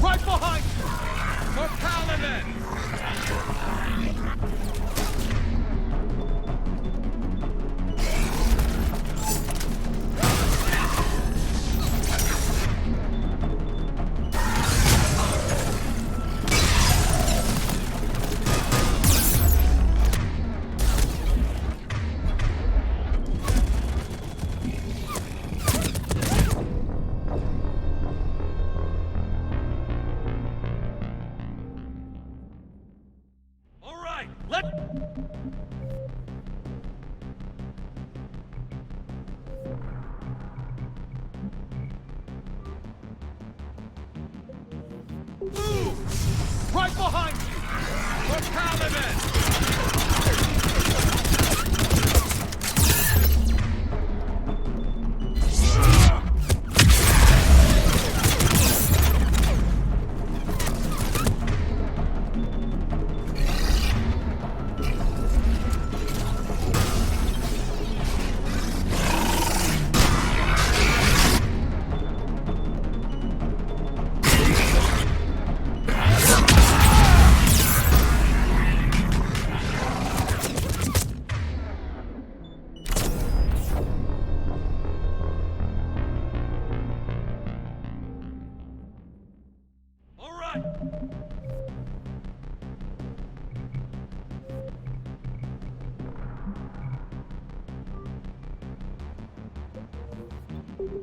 Right behind you! For Paladin! Move! Right behind you! For Paladin!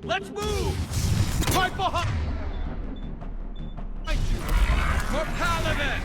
Let's move! Right behind you! For Paladin!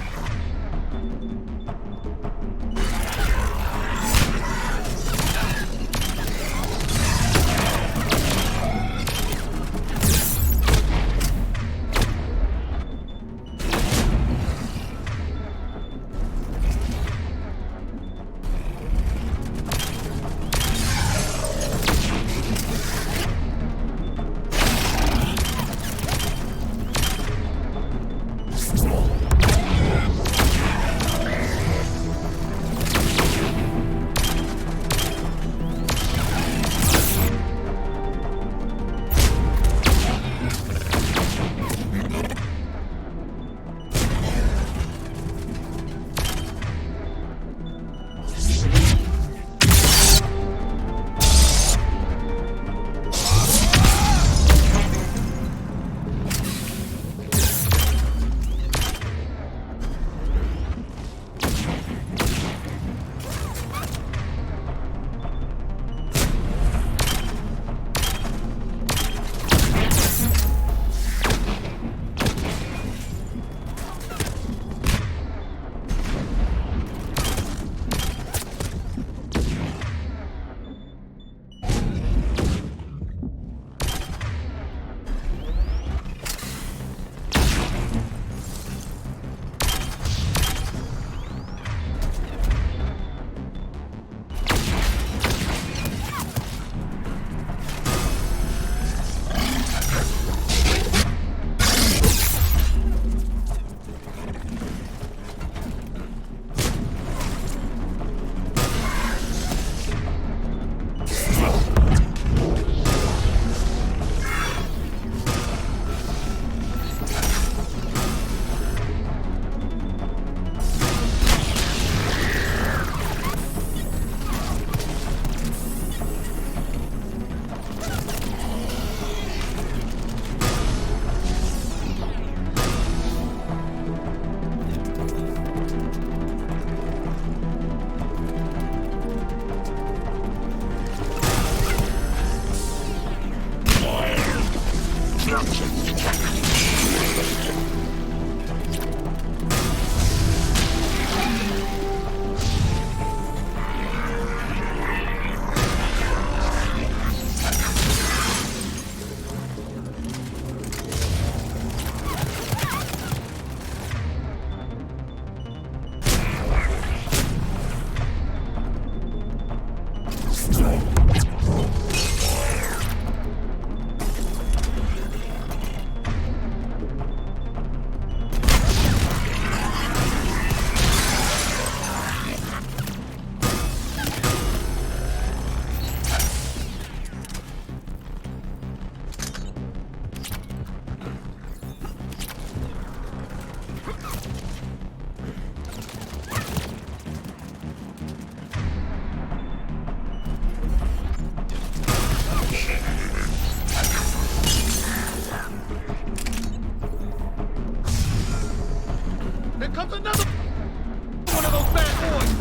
comes another one of those bad boys!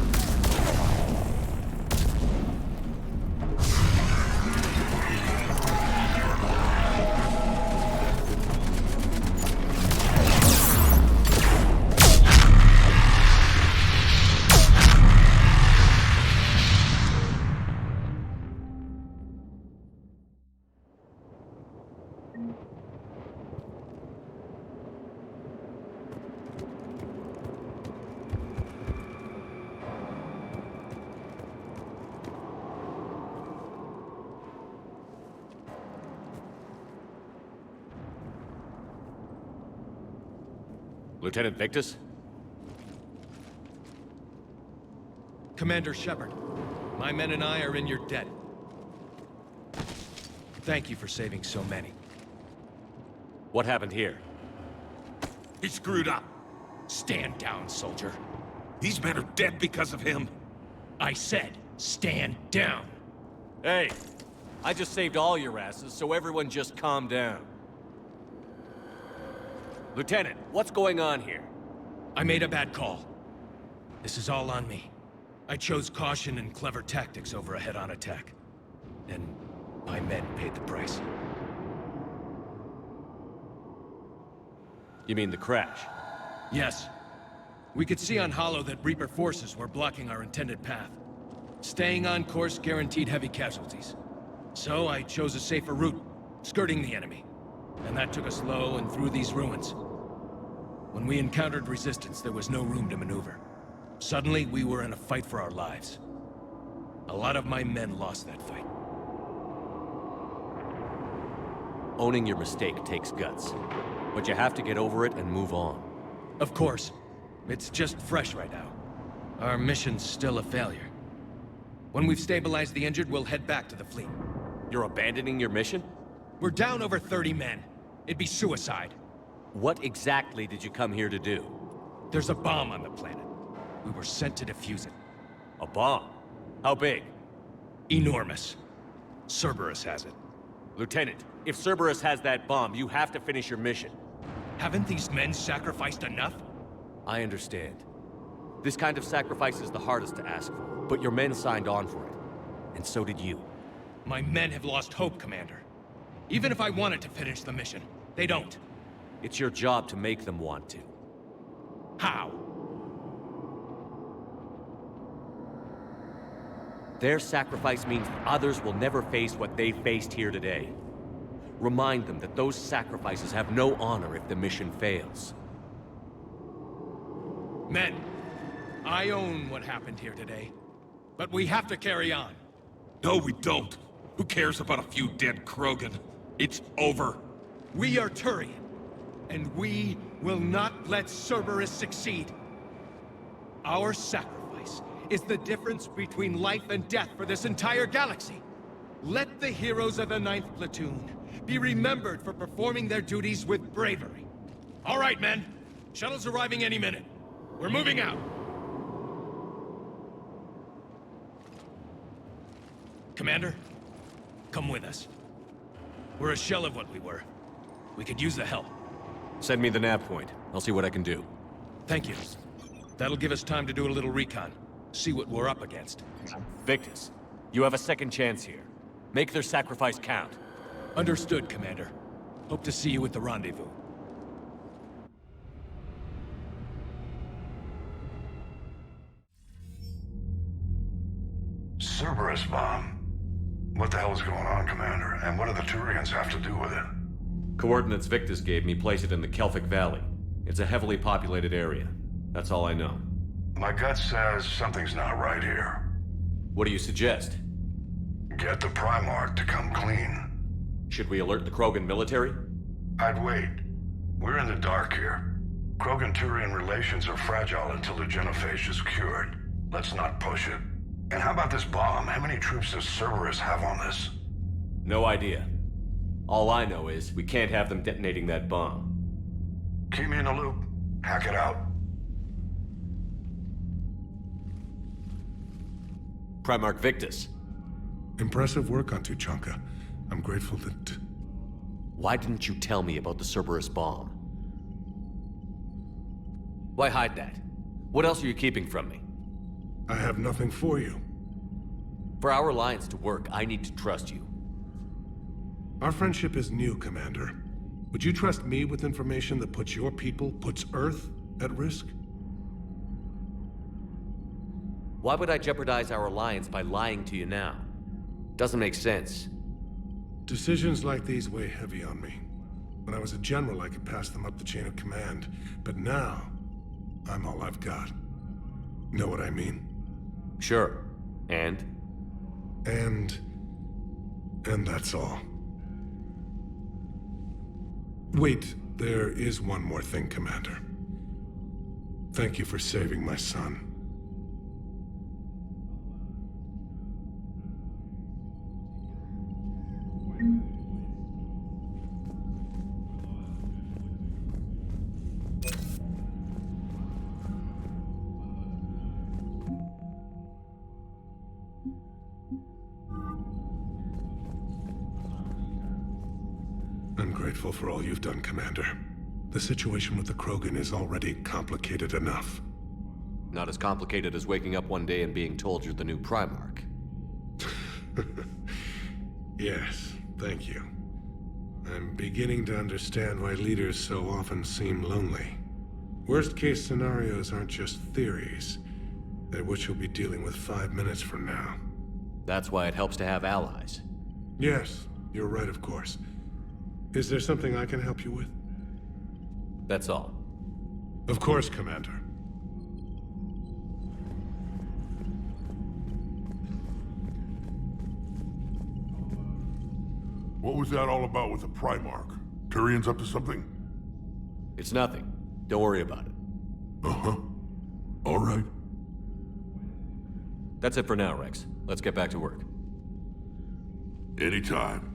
Lieutenant Victus? Commander Shepard, my men and I are in your debt. Thank you for saving so many. What happened here? He screwed up. Stand down, soldier. These men are dead because of him. I said, stand down. Hey, I just saved all your asses, so everyone just calm down. Lieutenant, what's going on here? I made a bad call. This is all on me. I chose caution and clever tactics over a head-on attack. And my men paid the price. You mean the crash? Yes. We could see on Hollow that Reaper forces were blocking our intended path. Staying on course guaranteed heavy casualties. So I chose a safer route, skirting the enemy. And that took us low and through these ruins. When we encountered resistance, there was no room to maneuver. Suddenly, we were in a fight for our lives. A lot of my men lost that fight. Owning your mistake takes guts. But you have to get over it and move on. Of course. It's just fresh right now. Our mission's still a failure. When we've stabilized the injured, we'll head back to the fleet. You're abandoning your mission? We're down over 30 men. It'd be suicide. What exactly did you come here to do? There's a bomb on the planet. We were sent to defuse it. A bomb? How big? Enormous. Cerberus has it. Lieutenant, if Cerberus has that bomb, you have to finish your mission. Haven't these men sacrificed enough? I understand. This kind of sacrifice is the hardest to ask for, but your men signed on for it. And so did you. My men have lost hope, Commander. Even if I wanted to finish the mission, they don't. It's your job to make them want to. How? Their sacrifice means others will never face what they faced here today. Remind them that those sacrifices have no honor if the mission fails. Men, I own what happened here today. But we have to carry on. No, we don't. Who cares about a few dead Krogan? It's over. We are Turian, and we will not let Cerberus succeed. Our sacrifice is the difference between life and death for this entire galaxy. Let the heroes of the 9th Platoon be remembered for performing their duties with bravery. All right, men. Shuttle's arriving any minute. We're moving out. Commander, come with us. We're a shell of what we were. We could use the help. Send me the nav point. I'll see what I can do. Thank you. That'll give us time to do a little recon. See what we're up against. Victus, you have a second chance here. Make their sacrifice count. Understood, Commander. Hope to see you at the rendezvous. Cerberus bomb. What the hell is going on, Commander? And what do the Turians have to do with it? Coordinates Victus gave me place it in the Kelphic Valley. It's a heavily populated area. That's all I know. My gut says something's not right here. What do you suggest? Get the Primarch to come clean. Should we alert the Krogan military? I'd wait. We're in the dark here. Krogan-Turian relations are fragile until the genophage is cured. Let's not push it. And how about this bomb? How many troops does Cerberus have on this? No idea. All I know is we can't have them detonating that bomb. Keep me in the loop. Hack it out. Primarch Victus. Impressive work on Tuchanka. I'm grateful that... Why didn't you tell me about the Cerberus bomb? Why hide that? What else are you keeping from me? I have nothing for you. For our alliance to work, I need to trust you. Our friendship is new, Commander. Would you trust me with information that puts your people, puts Earth, at risk? Why would I jeopardize our alliance by lying to you now? Doesn't make sense. Decisions like these weigh heavy on me. When I was a general, I could pass them up the chain of command. But now, I'm all I've got. Know what I mean? Sure. And that's all. Wait, there is one more thing, Commander. Thank you for saving my son. I'm grateful for all you've done, Commander. The situation with the Krogan is already complicated enough. Not as complicated as waking up one day and being told you're the new Primarch. Yes, thank you. I'm beginning to understand why leaders so often seem lonely. Worst-case scenarios aren't just theories. They're what you'll be dealing with 5 minutes from now. That's why it helps to have allies. Yes, you're right, of course. Is there something I can help you with? That's all. Of course, Commander. What was that all about with the Primarch? Turian's up to something? It's nothing. Don't worry about it. Uh-huh. All right. That's it for now, Rex. Let's get back to work. Anytime.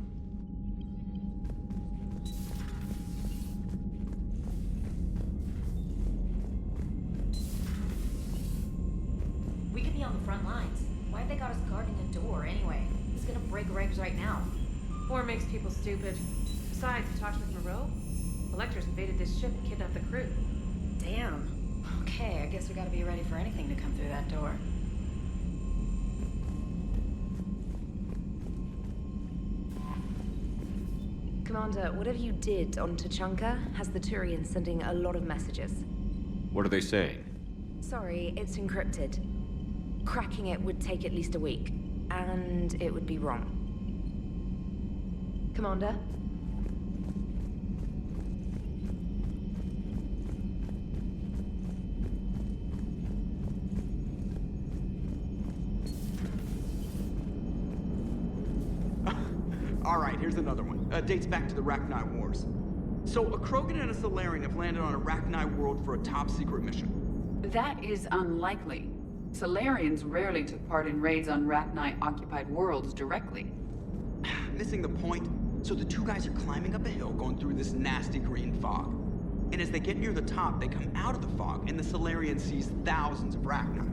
We could be on the front lines. Why have they got us guarding a door anyway? It's gonna break regs right now. War makes people stupid. Besides, you talked with Moreau? Electors invaded this ship and kidnapped the crew. Damn. Okay, I guess we gotta be ready for anything to come through that door. Commander, whatever you did on Tachanka has the Turians sending a lot of messages. What are they saying? Sorry, it's encrypted. Cracking it would take at least a week, and it would be wrong. Commander? All right, here's another one. Dates back to the Rachni Wars. So, a Krogan and a Salarian have landed on a Rachni world for a top-secret mission. That is unlikely. Salarians rarely took part in raids on Rachni-occupied worlds directly. Missing the point. So the two guys are climbing up a hill going through this nasty green fog. And as they get near the top, they come out of the fog, and the Salarian sees thousands of Rachni.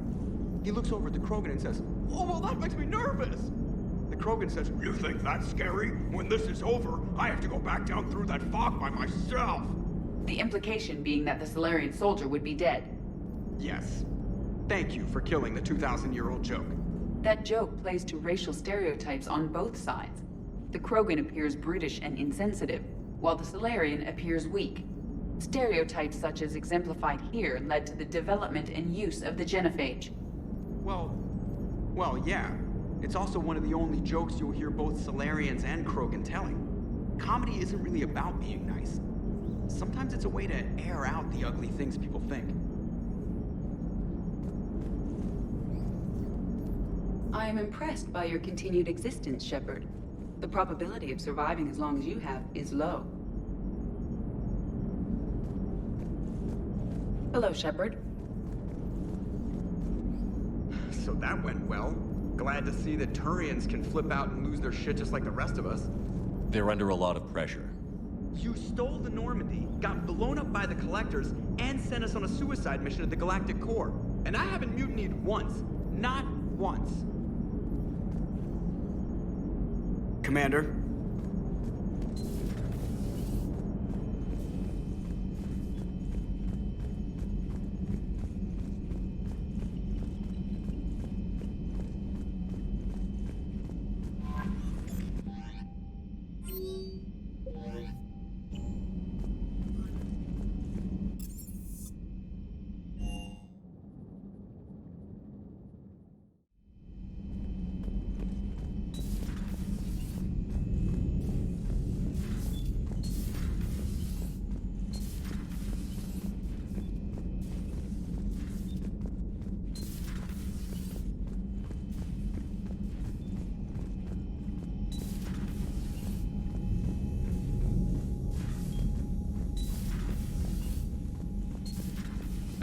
He looks over at the Krogan and says, "Oh, well, that makes me nervous!" The Krogan says, "You think that's scary? When this is over, I have to go back down through that fog by myself!" The implication being that the Salarian soldier would be dead. Yes. Thank you for killing the 2,000-year-old joke. That joke plays to racial stereotypes on both sides. The Krogan appears brutish and insensitive, while the Salarian appears weak. Stereotypes such as exemplified here led to the development and use of the genophage. Well, yeah. It's also one of the only jokes you'll hear both Salarians and Krogan telling. Comedy isn't really about being nice. Sometimes it's a way to air out the ugly things people think. I am impressed by your continued existence, Shepard. The probability of surviving as long as you have is low. Hello, Shepard. So that went well. Glad to see that Turians can flip out and lose their shit just like the rest of us. They're under a lot of pressure. You stole the Normandy, got blown up by the Collectors, and sent us on a suicide mission at the Galactic Core. And I haven't mutinied once. Not once. Commander?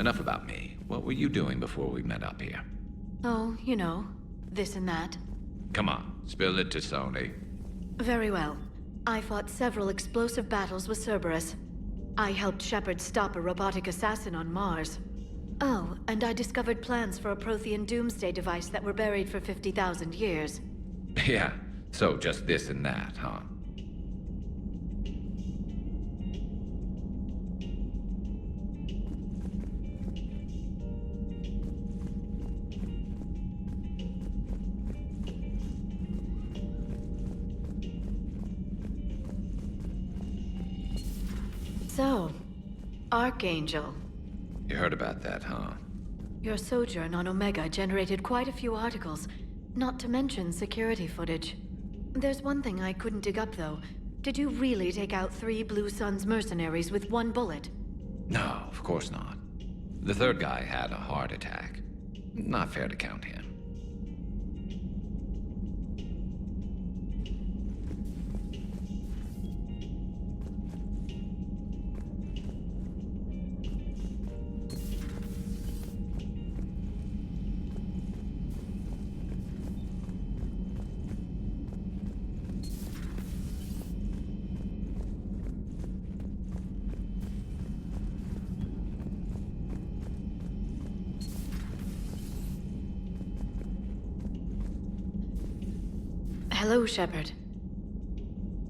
enough about me. What were you doing before we met up here? Oh, you know, this and that. Come on, spill it to Sony. Very well. I fought several explosive battles with Cerberus. I helped Shepard stop a robotic assassin on Mars. Oh, and I discovered plans for a Prothean doomsday device that were buried for 50,000 years. Yeah, so just this and that, huh? So, Archangel. You heard about that, huh? Your sojourn on Omega generated quite a few articles, not to mention security footage. There's one thing I couldn't dig up, though. Did you really take out 3 Blue Suns mercenaries with 1 bullet? No, of course not. The third guy had a heart attack. Not fair to count him. Hello, Shepard.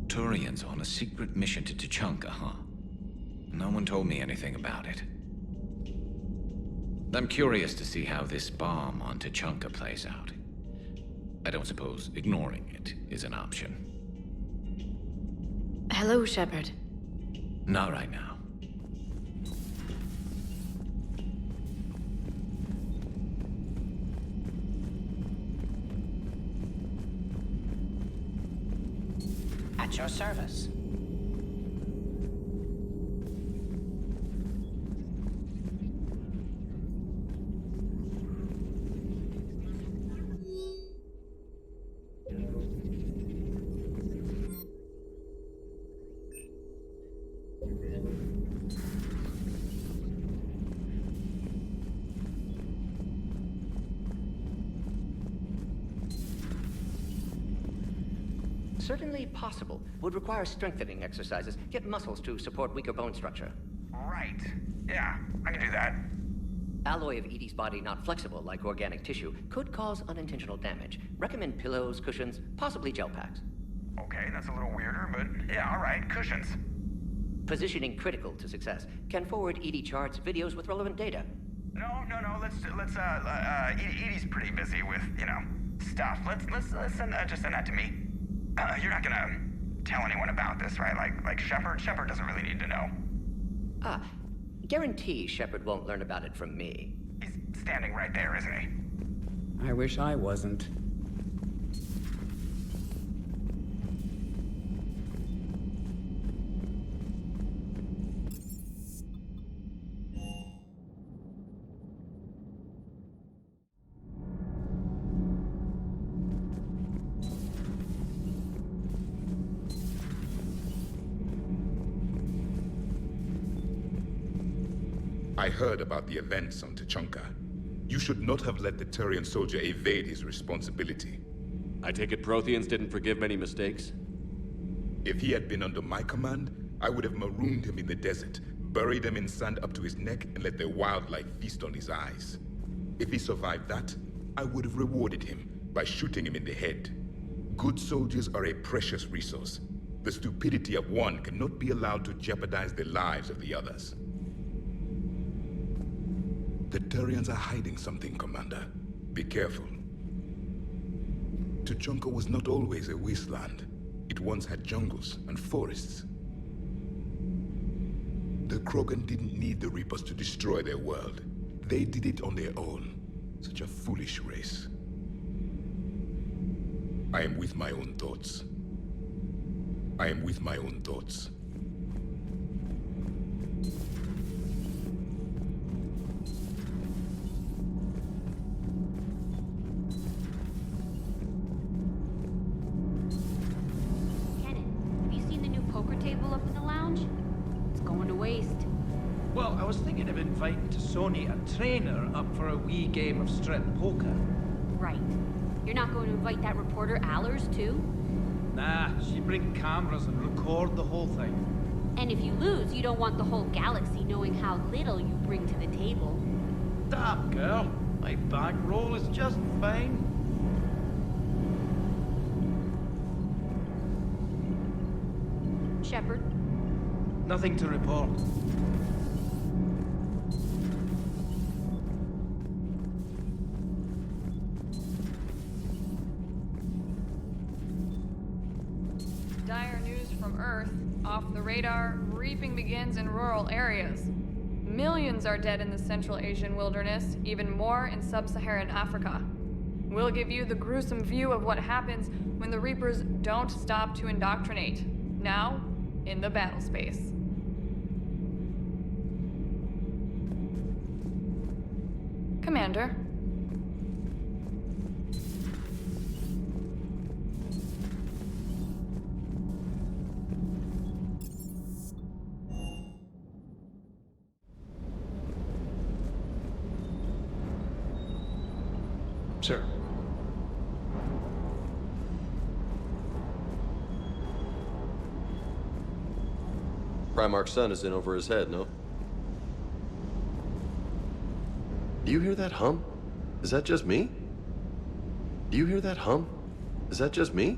Turians on a secret mission to Tuchanka, huh? No one told me anything about it. I'm curious to see how this bomb on Tuchanka plays out. I don't suppose ignoring it is an option. Hello, Shepard. Not right now. At your service. Certainly possible. Would require strengthening exercises. Get muscles to support weaker bone structure. Right. Yeah, I can do that. Alloy of Edie's body not flexible like organic tissue could cause unintentional damage. Recommend pillows, cushions, possibly gel packs. Okay, that's a little weirder, but yeah, all right, cushions. Positioning critical to success. Can forward Edie charts, videos with relevant data. No, Edie's pretty busy with, stuff. Let's send that to me. You're not gonna tell anyone about this, right? Like Shepard? Shepard doesn't really need to know. Guarantee Shepard won't learn about it from me. He's standing right there, isn't he? I wish I wasn't. I heard about the events on Tuchanka. You should not have let the Turian soldier evade his responsibility. I take it Protheans didn't forgive many mistakes? If he had been under my command, I would have marooned him in the desert, buried him in sand up to his neck, and let the wildlife feast on his eyes. If he survived that, I would have rewarded him by shooting him in the head. Good soldiers are a precious resource. The stupidity of one cannot be allowed to jeopardize the lives of the others. The Turians are hiding something, Commander. Be careful. Tuchanka was not always a wasteland. It once had jungles and forests. The Krogan didn't need the Reapers to destroy their world. They did it on their own. Such a foolish race. I am with my own thoughts. I am with my own thoughts. thinking of inviting to Sony a trainer up for a wee game of strip poker. Right. You're not going to invite that reporter Allers, too? Nah, she'd bring cameras and record the whole thing. And if you lose, you don't want the whole galaxy knowing how little you bring to the table. Damn, girl. My bankroll is just fine. Shepard? Nothing to report. Dire news from Earth. Off the radar, reaping begins in rural areas. Millions are dead in the Central Asian wilderness, even more in sub-Saharan Africa. We'll give you the gruesome view of what happens when the Reapers don't stop to indoctrinate. Now, in the battle space. Commander. Sir. Primarch's son is in over his head, no? Do you hear that hum? Is that just me? Do you hear that hum? Is that just me?